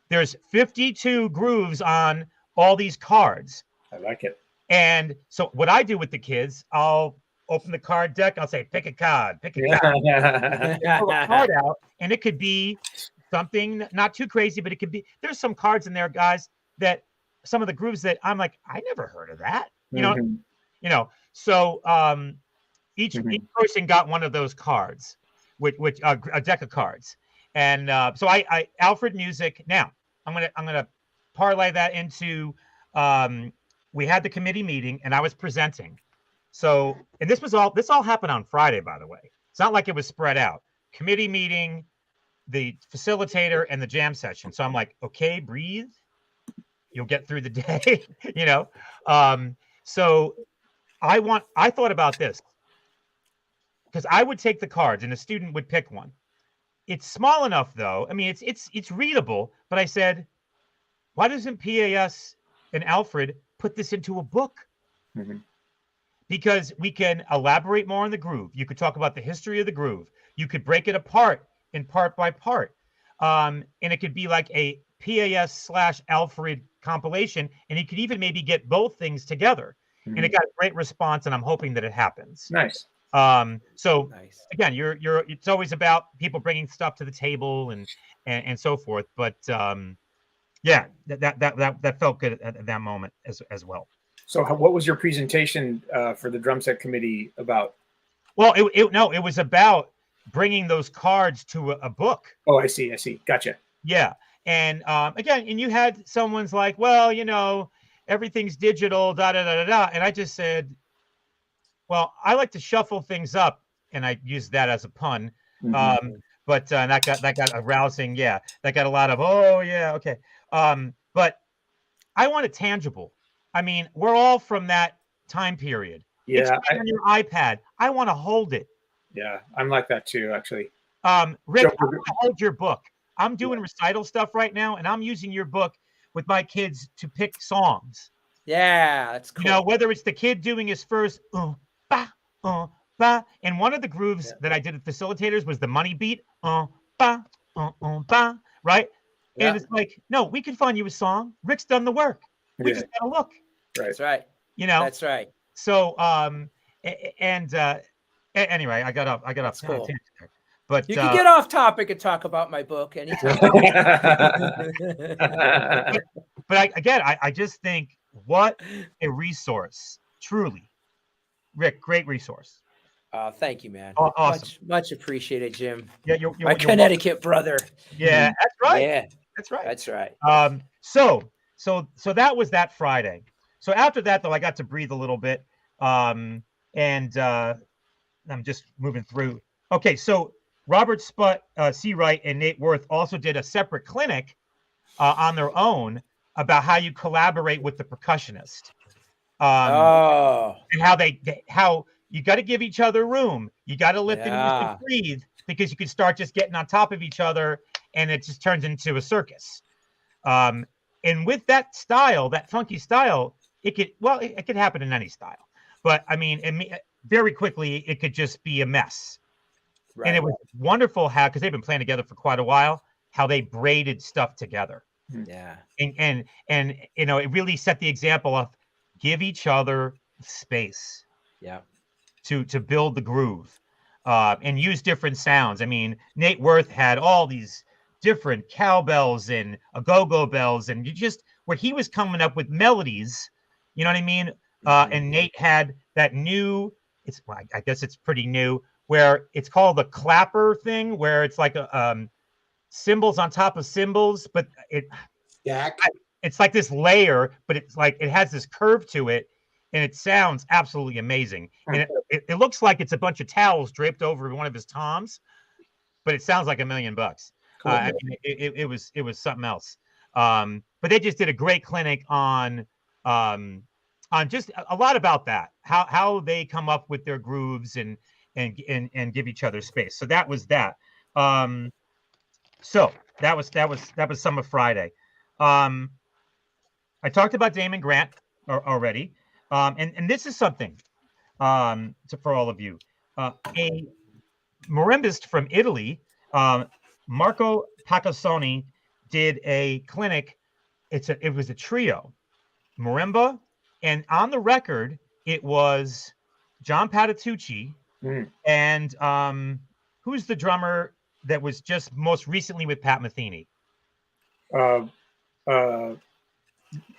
Speaker 3: There's 52 grooves on all these cards.
Speaker 2: I like it.
Speaker 3: And so what I do with the kids, I'll open the card deck. I'll say, pick a card, pick a card.
Speaker 2: Yeah.
Speaker 3: Pull a card out, and it could be something not too crazy, but it could be, there's some cards in there, guys, that some of the grooves that I'm like, I never heard of that.
Speaker 2: Mhm.
Speaker 3: So each
Speaker 2: Mhm.
Speaker 3: person got one of those cards, which a deck of cards. And so I Alfred music. Now I'm gonna parlay that into we had the committee meeting and I was presenting. So, and this all happened on Friday, by the way. It's not like it was spread out. Committee meeting, the facilitator, and the jam session. So I'm like, okay, breathe. You'll get through the day, So I thought about this because I would take the cards and the student would pick one. It's small enough though. I mean, it's readable, but I said, why doesn't PAS and Alfred put this into a book?
Speaker 2: Mhm.
Speaker 3: Because we can elaborate more on the groove. You could talk about the history of the groove. You could break it apart in part by part. And it could be like a PAS/Alfred compilation. And you could even maybe get both things together. And it got a great response, and I'm hoping that it happens.
Speaker 2: Nice.
Speaker 3: So
Speaker 1: Nice.
Speaker 3: again, it's always about people bringing stuff to the table and so forth. But yeah, that felt good at that moment as well.
Speaker 2: So, what was your presentation for the drum set committee about?
Speaker 3: Well, it was about bringing those cards to a book.
Speaker 2: Oh, I see. Gotcha.
Speaker 3: Yeah, and again, and you had someone's like, well, everything's digital, da da da da da, and I just said, well, I like to shuffle things up, and I used that as a pun.
Speaker 2: Mhm.
Speaker 3: But that got arousing. Yeah, that got a lot of, oh yeah, okay. But I want it tangible. I mean, we're all from that time period. It's
Speaker 2: Yeah,
Speaker 3: on your iPad. I want to hold it.
Speaker 2: yeah, I'm like that too, actually.
Speaker 3: Rick,
Speaker 2: So,
Speaker 3: I want to hold your book. I'm doing recital stuff right now, and I'm using your book with my kids to pick songs.
Speaker 1: Yeah, that's cool.
Speaker 3: Whether it's the kid doing his first ba, ba, and one of the grooves that I did at facilitators was the money beat, ba, ba, right?
Speaker 1: Yeah.
Speaker 3: And it's like, no, we can find you a song. Rick's done the work. We just gotta look.
Speaker 2: Right.
Speaker 1: That's right.
Speaker 3: You know.
Speaker 1: That's right.
Speaker 3: So anyway, I got off
Speaker 1: That's cool.
Speaker 3: tangent there. But
Speaker 1: You can get off topic and talk about my book anytime.
Speaker 3: but I just think what a resource, truly. Rick, great resource.
Speaker 1: Thank you, man.
Speaker 3: Awesome.
Speaker 1: Much appreciated, Jim.
Speaker 3: Yeah, you're
Speaker 1: My Connecticut brother.
Speaker 3: Yeah, that's right.
Speaker 1: Yeah,
Speaker 3: That's right.
Speaker 1: that's right.
Speaker 3: So that was that Friday. So after that, though, I got to breathe a little bit. And I'm just moving through. Okay, so Robert Seawright and Nate Worth also did a separate clinic on their own about how you collaborate with the percussionist. And how you got to give each other room. You got to let the music breathe, because you can start just getting on top of each other and it just turns into a circus. And with that style, that funky style, it could happen in any style. But I mean, very quickly, it could just be a mess.
Speaker 1: Right.
Speaker 3: And it was wonderful how, because they've been playing together for quite a while, how they braided stuff together.
Speaker 1: Yeah.
Speaker 3: And it really set the example of give each other space.
Speaker 1: Yeah.
Speaker 3: To build the groove, and use different sounds. I mean, Nate Worth had all these different cowbells and go-go bells, and where he was coming up with melodies, you know what I mean? And Nate had that new, I guess it's pretty new, where it's called the clapper thing, where it's like cymbals on top of cymbals, but it's like this layer, but it's like it has this curve to it, and it sounds absolutely amazing. And it looks like it's a bunch of towels draped over one of his toms, but it sounds like $1 million. Cool. I mean, it was something else. But they just did a great clinic on just a lot about that, how they come up with their grooves and and give each other space. So that was that. So that was some of Friday. I talked about Damon Grant already, and this is something for all of you. A marimbist from Italy, Marco Pacasoni, did a clinic. It was a trio, marimba, and on the record it was John Patitucci and who's the drummer that was just most recently with Pat Metheny?
Speaker 2: Uh, uh,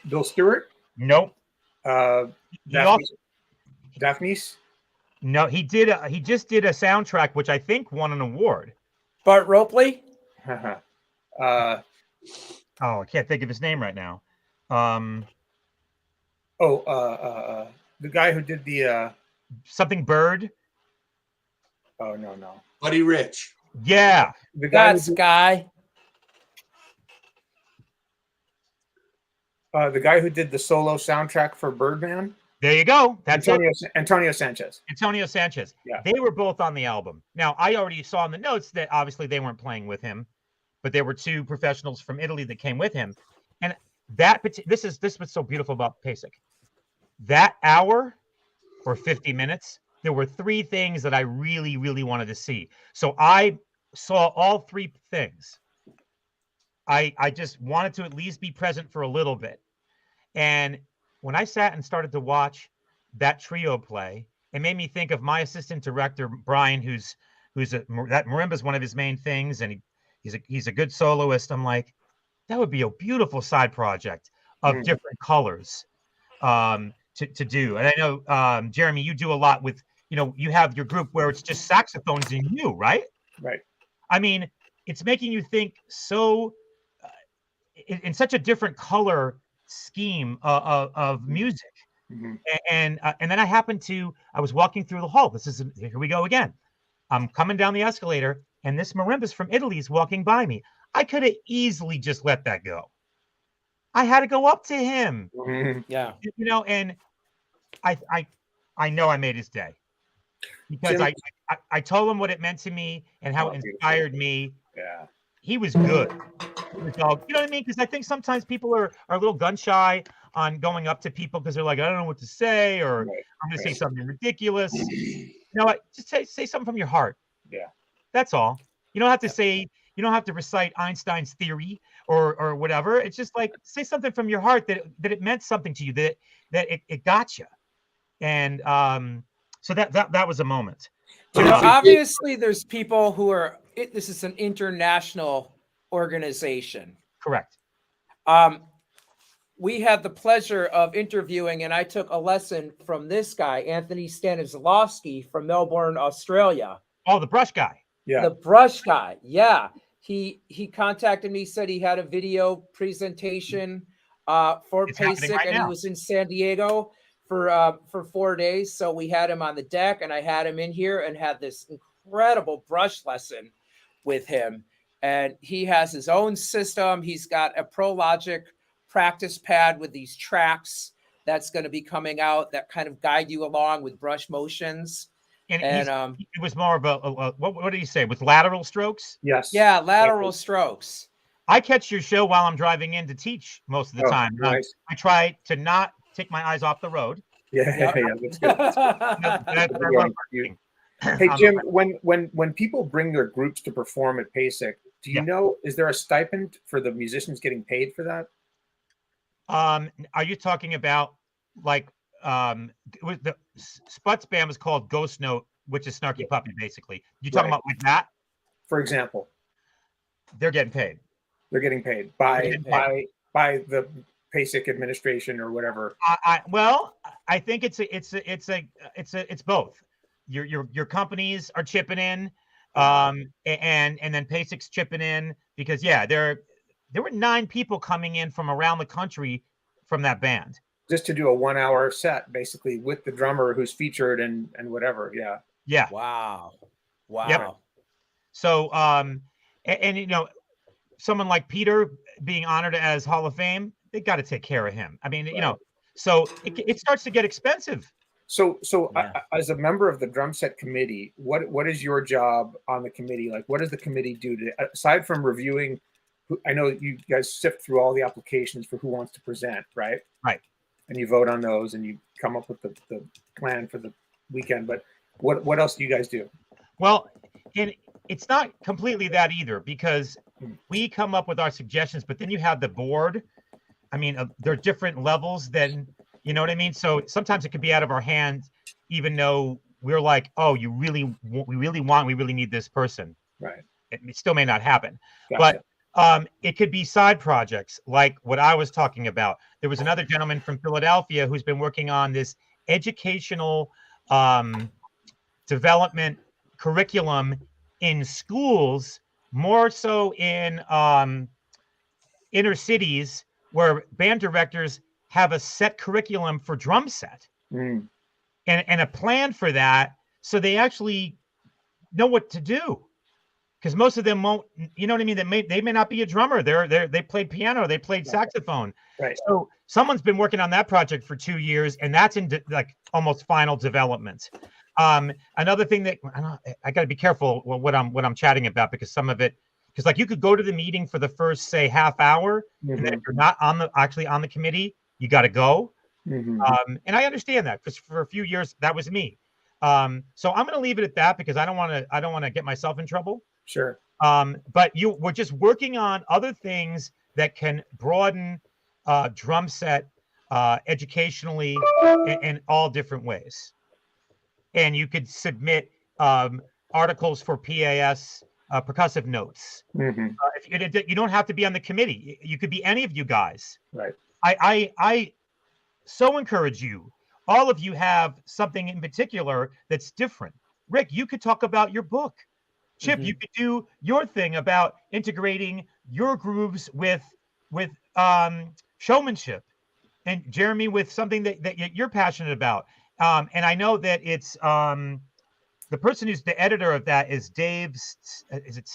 Speaker 2: Bill Stewart.
Speaker 3: Nope.
Speaker 2: Daphne's.
Speaker 3: No, he just did a soundtrack which I think won an award.
Speaker 1: Bart Ropley.
Speaker 2: Oh,
Speaker 3: I can't think of his name right now.
Speaker 2: the guy who did the
Speaker 3: something Bird.
Speaker 2: Oh no.
Speaker 4: Buddy Rich.
Speaker 3: Yeah.
Speaker 2: The guy the guy who did the solo soundtrack for Birdman.
Speaker 3: There you go. That's
Speaker 2: Antonio Sanchez.
Speaker 3: Antonio Sanchez.
Speaker 2: Yeah.
Speaker 3: They were both on the album. Now, I already saw in the notes that obviously they weren't playing with him, but there were two professionals from Italy that came with him. And this is what's so beautiful about PASIC. That hour or 50 minutes, there were three things that I really, really wanted to see. So I saw all three things. I just wanted to at least be present for a little bit. And when I sat and started to watch that trio play, it made me think of my assistant director, Brian, that marimba is one of his main things, and he's a good soloist. I'm like, that would be a beautiful side project of different colors to do. And I know, Jeremy, you do a lot with, you have your group where it's just saxophones and you, right?
Speaker 2: Right.
Speaker 3: I mean, it's making you think so in such a different color scheme of music. And then I was walking through the hall. Here we go again. I'm coming down the escalator, and this marimbist from Italy is walking by me. I could have easily just let that go. I had to go up to him.
Speaker 1: Yeah.
Speaker 3: And I know I made his day because I told him what it meant to me and how it inspired me.
Speaker 2: Yeah.
Speaker 3: He was good. You know what I mean? Because I think sometimes people are a little gun shy on going up to people because they're like, I don't know what to say, or I'm going to say something ridiculous. Just say something from your heart.
Speaker 2: Yeah.
Speaker 3: That's all. You don't have to say, you don't have to recite Einstein's theory or whatever. It's just like, say something from your heart that it meant something to you, that it got you. And so that was a moment.
Speaker 1: Obviously, there's people who are. This is an international organization.
Speaker 3: Correct.
Speaker 1: We had the pleasure of interviewing, and I took a lesson from this guy, Anthony Stanislavski from Melbourne, Australia.
Speaker 3: Oh, the brush guy.
Speaker 2: Yeah.
Speaker 1: The brush guy. Yeah. He contacted me, said he had a video presentation for PASIC,
Speaker 3: right
Speaker 1: and
Speaker 3: now.
Speaker 1: he was in San Diego for 4 days. So we had him on the deck, and I had him in here and had this incredible brush lesson with him. And he has his own system. He's got a ProLogic practice pad with these tracks that's going to be coming out that kind of guide you along with brush motions.
Speaker 3: And it was more of a what did he say? With lateral strokes?
Speaker 2: Yes.
Speaker 1: Yeah, lateral strokes.
Speaker 3: I catch your show while I'm driving in to teach most of the time.
Speaker 2: Nice.
Speaker 3: I try to not take my eyes off the road.
Speaker 2: Yeah, that's good. Hey Jim, when people bring their groups to perform at PASIC, do you know, is there a stipend for the musicians getting paid for that?
Speaker 3: Are you talking about like the Sputz band was called Ghost Note, which is Snarky Puppy, basically. You talking about like that?
Speaker 2: For example,
Speaker 3: they're getting paid.
Speaker 2: They're getting paid by the PASIC administration or whatever.
Speaker 3: I think it's both. Your companies are chipping in, and then PASIC's chipping in because there were 9 people coming in from around the country from that band.
Speaker 2: Just to do a 1-hour set, basically, with the drummer who's featured and whatever. Yeah.
Speaker 3: Yeah.
Speaker 1: Wow.
Speaker 3: Yep. So, and someone like Peter being honored as Hall of Fame, they got to take care of him. I mean, so it starts to get expensive
Speaker 2: So
Speaker 1: Yeah.
Speaker 2: as a member of the drum set committee, what is your job on the committee? Like, what does the committee do to, aside from reviewing? I know you guys sift through all the applications for who wants to present, right?
Speaker 3: Right.
Speaker 2: And you vote on those, and you come up with the plan for the weekend. But what else do you guys do?
Speaker 3: Well, and it's not completely that either, because we come up with our suggestions, but then you have the board. I mean, there are different levels than, you know what I mean? So sometimes it could be out of our hands, even though we're like, oh, we really need this person.
Speaker 2: Right.
Speaker 3: It still may not happen.
Speaker 2: Gotcha.
Speaker 3: But it could be side projects like what I was talking about. There was another gentleman from Philadelphia who's been working on this educational development curriculum in schools, more so in inner cities, where band directors have a set curriculum for drum set and a plan for that, so they actually know what to do. Because most of them won't, you know what I mean? They may not be a drummer. They played piano, they played saxophone.
Speaker 2: Right.
Speaker 3: So someone's been working on that project for 2 years, and that's in like almost final development. Another thing that I got to be careful what I'm chatting about, because some of it, because like you could go to the meeting for the first, say, half hour, and then if you're not actually on the committee, you got to go. And I understand that, because for a few years that was me. So I'm going to leave it at that, because I don't want to get myself in trouble.
Speaker 2: Sure.
Speaker 3: But we're just working on other things that can broaden drum set educationally in all different ways. And you could submit articles for PAS percussive notes. If you don't have to be on the committee. You could be any of you guys.
Speaker 2: Right.
Speaker 3: I so encourage you. All of you have something in particular that's different. Rick, you could talk about your book. Chip, you could do your thing about integrating your grooves with showmanship, and Jeremy with something that you're passionate about. And I know that it's the person who's the editor of that is Dave. Is it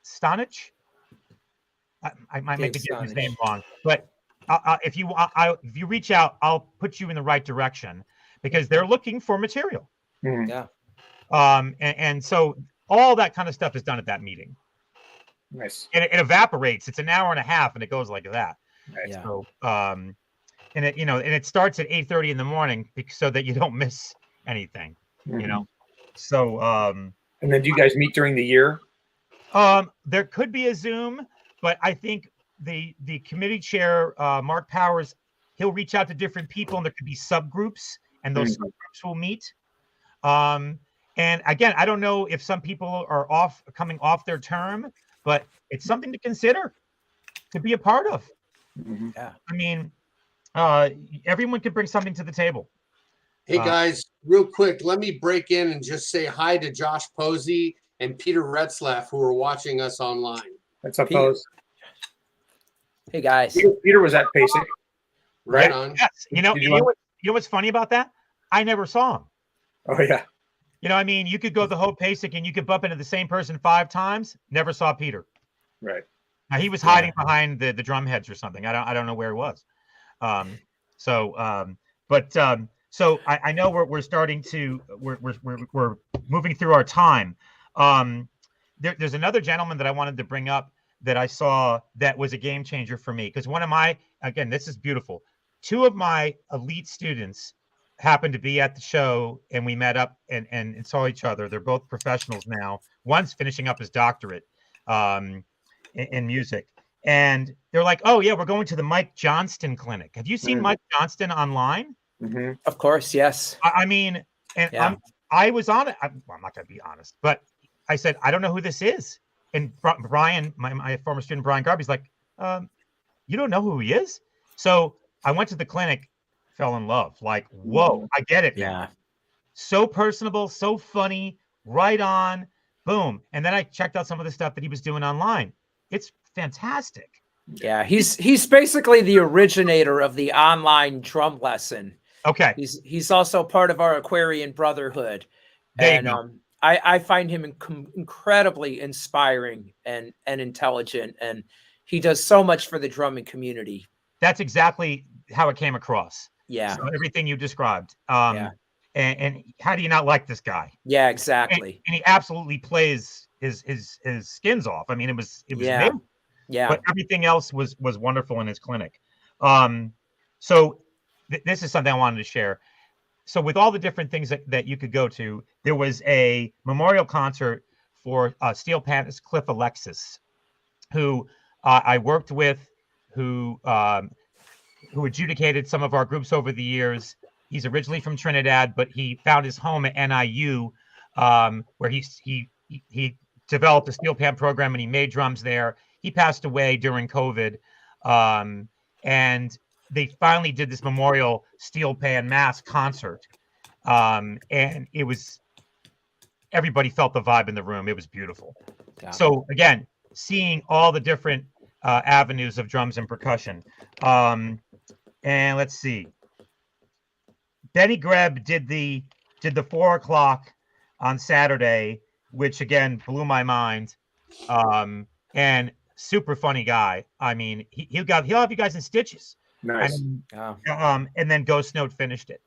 Speaker 3: Stanich? I might be getting his name wrong, but if you reach out, I'll put you in the right direction, because they're looking for material.
Speaker 1: Yeah.
Speaker 3: And so all that kind of stuff is done at that meeting.
Speaker 2: Nice.
Speaker 3: And it evaporates. It's an hour and a half, and it goes like that.
Speaker 2: Right.
Speaker 1: Yeah.
Speaker 3: So, and it starts at 8:30 in the morning, so that you don't miss anything. So,
Speaker 2: and then do you guys meet during the year?
Speaker 3: there could be a Zoom, but I think the committee chair, Mark Powers, he'll reach out to different people, and there could be subgroups, and those subgroups will meet. And again, I don't know if some people are coming off their term, but it's something to consider, to be a part of.
Speaker 1: Yeah.
Speaker 3: I mean, everyone can bring something to the table.
Speaker 4: Hey guys, real quick, let me break in and just say hi to Josh Posey and Peter Retzlaff, who are watching us online.
Speaker 2: That's up, Pose.
Speaker 1: Hey guys.
Speaker 2: Peter was at PASIC.
Speaker 4: Right on.
Speaker 3: Yes. You know what's funny about that? I never saw him.
Speaker 2: Oh yeah.
Speaker 3: I mean, you could go to the whole PASIC and you could bump into the same person 5 times. Never saw Peter.
Speaker 2: Right.
Speaker 3: Now he was hiding behind the drum heads or something. I don't know where he was. So I know we're starting to we're moving through our time. There's another gentleman that I wanted to bring up that I saw that was a game changer for me, because this is beautiful. 2 of my elite students happened to be at the show, and we met up and saw each other. They're both professionals now. One's finishing up his doctorate in music, and they're like, "Oh yeah, we're going to the Mike Johnston clinic. Have you seen Mike Johnston online?"
Speaker 1: Of course, yes.
Speaker 3: I mean, and I was on it. I'm not going to be honest, but I said, I don't know who this is. And Brian, my former student, Brian Garby's like, you don't know who he is? So I went to the clinic, fell in love. Like, whoa, I get it.
Speaker 1: Yeah.
Speaker 3: So personable, so funny, right on, boom. And then I checked out some of the stuff that he was doing online. It's fantastic.
Speaker 1: Yeah, he's basically the originator of the online drum lesson.
Speaker 3: Okay.
Speaker 1: He's also part of our Aquarian Brotherhood. And I find him incredibly inspiring and intelligent, and he does so much for the drumming community.
Speaker 3: That's exactly how it came across.
Speaker 1: Yeah.
Speaker 3: So everything you described.
Speaker 1: Yeah.
Speaker 3: And how do you not like this guy?
Speaker 1: Yeah, exactly.
Speaker 3: And he absolutely plays his skins off. I mean, it was
Speaker 1: Yeah.
Speaker 3: amazing.
Speaker 1: Yeah.
Speaker 3: But everything else was wonderful in his clinic. So this is something I wanted to share. So with all the different things that you could go to, there was a memorial concert for steel panist Cliff Alexis, who I worked with, who adjudicated some of our groups over the years. He's originally from Trinidad, but he found his home at NIU, where he developed a steel pan program and he made drums there. He passed away during COVID, and they finally did this memorial steel pan mass concert, and it was, everybody felt the vibe in the room. It was beautiful.
Speaker 1: Yeah.
Speaker 3: So again, seeing all the different avenues of drums and percussion. And let's see. Benny Greb did the 4 o'clock on Saturday, which again blew my mind. And super funny guy. I mean, he'll have you guys in stitches.
Speaker 2: Nice.
Speaker 3: I mean,
Speaker 1: Oh.
Speaker 3: and then Ghost Note finished it.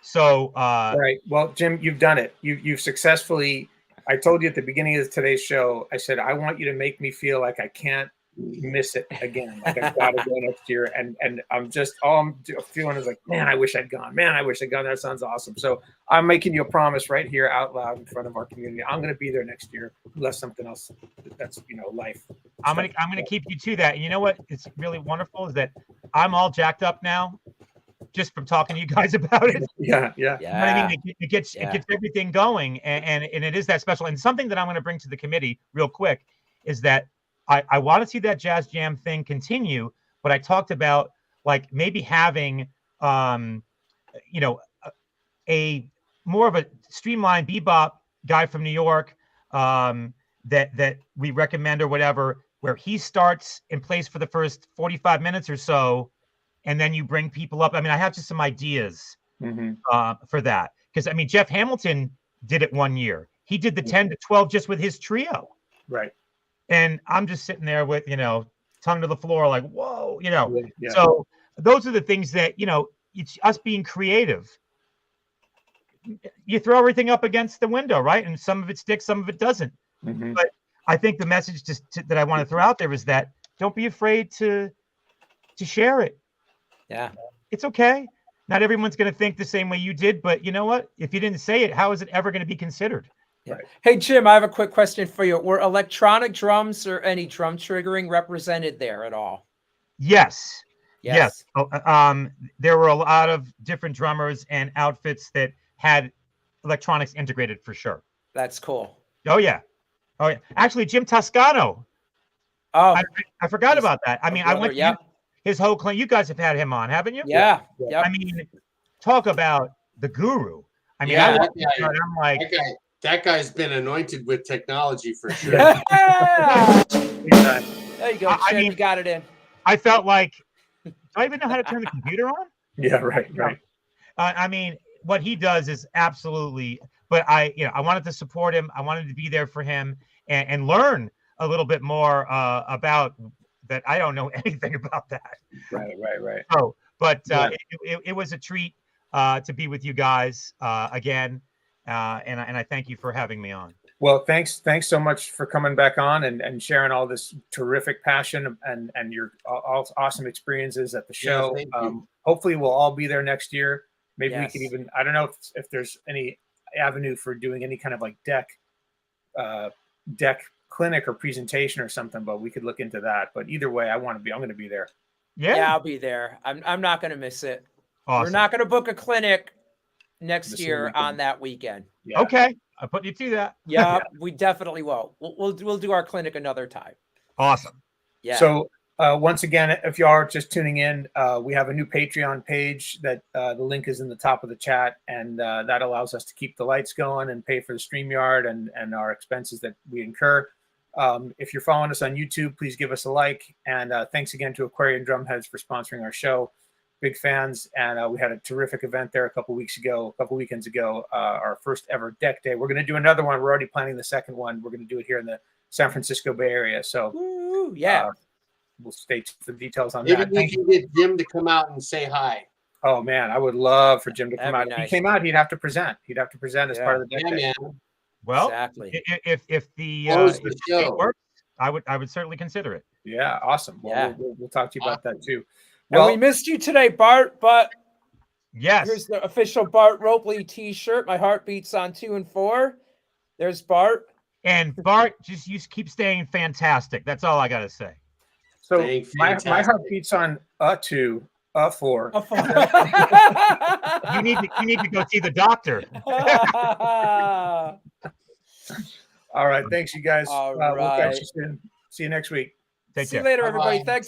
Speaker 3: So
Speaker 2: All right. Well, Jim, you've done it. You've successfully. I told you at the beginning of today's show, I said, I want you to make me feel like I can't miss it again. Like I've got to go next year. And I'm just, all I'm feeling is like, man, I wish I'd gone. Man, I wish I'd gone. That sounds awesome. So I'm making you a promise right here out loud in front of our community. I'm going to be there next year, unless something else that's, life.
Speaker 3: I'm gonna keep you to that. And you know what? It's really wonderful is that I'm all jacked up now, just from talking to you guys about it.
Speaker 2: Yeah.
Speaker 3: You know what I mean? It gets everything going, and it is that special. And something that I'm going to bring to the committee real quick is that I want to see that jazz jam thing continue, but I talked about like maybe having a more of a streamlined bebop guy from New York that we recommend or whatever, where he starts and plays for the first 45 minutes or so, and then you bring people up. I mean, I have just some ideas for that. Because, I mean, Jeff Hamilton did it one year. He did the 10 to 12 just with his trio.
Speaker 2: Right.
Speaker 3: And I'm just sitting there with, tongue to the floor, like, whoa,
Speaker 2: Yeah.
Speaker 3: So those are the things that, it's us being creative. You throw everything up against the window, right? And some of it sticks, some of it doesn't. But I think the message that I want to throw out there is that don't be afraid to share it.
Speaker 1: Yeah.
Speaker 3: It's okay. Not everyone's going to think the same way you did, but you know what? If you didn't say it, how is it ever going to be considered?
Speaker 1: Yeah. Hey, Jim, I have a quick question for you. Were electronic drums or any drum triggering represented there at all?
Speaker 3: Yes.
Speaker 1: Yes.
Speaker 3: There were a lot of different drummers and outfits that had electronics integrated for sure.
Speaker 1: That's cool.
Speaker 3: Oh, yeah. Actually, Jim Toscano.
Speaker 1: Oh,
Speaker 3: I forgot about that. I mean, I went to his whole claim. You guys have had him on, haven't you?
Speaker 1: Yeah.
Speaker 3: I mean, talk about the guru. I mean,
Speaker 4: Yeah,
Speaker 3: I'm like,
Speaker 4: that guy's been anointed with technology for sure.
Speaker 1: there you go, Jim. You got it in.
Speaker 3: I felt like, do I even know how to turn the computer on?
Speaker 2: Yeah, right.
Speaker 3: I mean, what he does is absolutely. But I wanted to support him. I wanted to be there for him and learn a little bit more about that. I don't know anything about that.
Speaker 2: Right.
Speaker 3: So, but it was a treat to be with you guys again, and I thank you for having me on.
Speaker 2: Well, thanks so much for coming back on and sharing all this terrific passion and your awesome experiences at the show. Hopefully, we'll all be there next year. Maybe we could even, I don't know if there's any avenue for doing any kind of like deck clinic or presentation or something, but we could look into that. But either way, I'm going to be there.
Speaker 1: Yeah, I'll be there. I'm not going to miss it.
Speaker 3: Awesome.
Speaker 1: We're not going to book a clinic next year on that weekend.
Speaker 2: Yeah.
Speaker 3: Okay, I put you to that.
Speaker 1: Yeah, we definitely will. We'll do our clinic another time.
Speaker 3: Awesome.
Speaker 1: Yeah.
Speaker 2: So once again, if you are just tuning in, we have a new Patreon page that the link is in the top of the chat, and that allows us to keep the lights going and pay for the StreamYard and our expenses that we incur. If you're following us on YouTube, please give us a like. And thanks again to Aquarian Drumheads for sponsoring our show. Big fans. And we had a terrific event there a couple weekends ago, our first ever deck day. We're going to do another one. We're already planning the second one. We're going to do it here in the San Francisco Bay Area. So
Speaker 1: woo, yeah.
Speaker 2: we'll stay tuned for details on
Speaker 4: Maybe
Speaker 2: that.
Speaker 4: we
Speaker 2: Thank
Speaker 4: can
Speaker 2: you.
Speaker 4: get Jim to come out and say hi.
Speaker 2: Oh man, I would love for Jim to come
Speaker 1: That'd
Speaker 2: out.
Speaker 1: be
Speaker 2: If he
Speaker 1: nice.
Speaker 2: came out, he'd have to present. He'd have to present as part of the deck
Speaker 4: Yeah,
Speaker 2: day.
Speaker 4: man.
Speaker 3: Well,
Speaker 1: Exactly.
Speaker 3: if the
Speaker 4: Close
Speaker 3: if
Speaker 4: the
Speaker 3: the date
Speaker 4: show.
Speaker 3: works, I would certainly consider it.
Speaker 2: Yeah, awesome. Well,
Speaker 1: Yeah.
Speaker 2: we'll talk to you about that too.
Speaker 1: And
Speaker 2: Well,
Speaker 1: we missed you today, Bart, but
Speaker 3: Yes.
Speaker 1: here's the official Bart Ropley t-shirt. My heart beats on 2 and 4. There's Bart.
Speaker 3: And Bart, you keep staying fantastic. That's all I got to say.
Speaker 2: so
Speaker 4: Dang,
Speaker 2: my
Speaker 4: fantastic.
Speaker 2: heart beats on a 2, a 4.
Speaker 3: You need to go see the doctor.
Speaker 2: All right, thanks you guys.
Speaker 1: All
Speaker 2: We'll catch
Speaker 1: right.
Speaker 2: you soon. See you next week.
Speaker 3: Take
Speaker 1: See you
Speaker 3: care.
Speaker 1: later, everybody.
Speaker 4: Bye-bye.
Speaker 1: Thanks.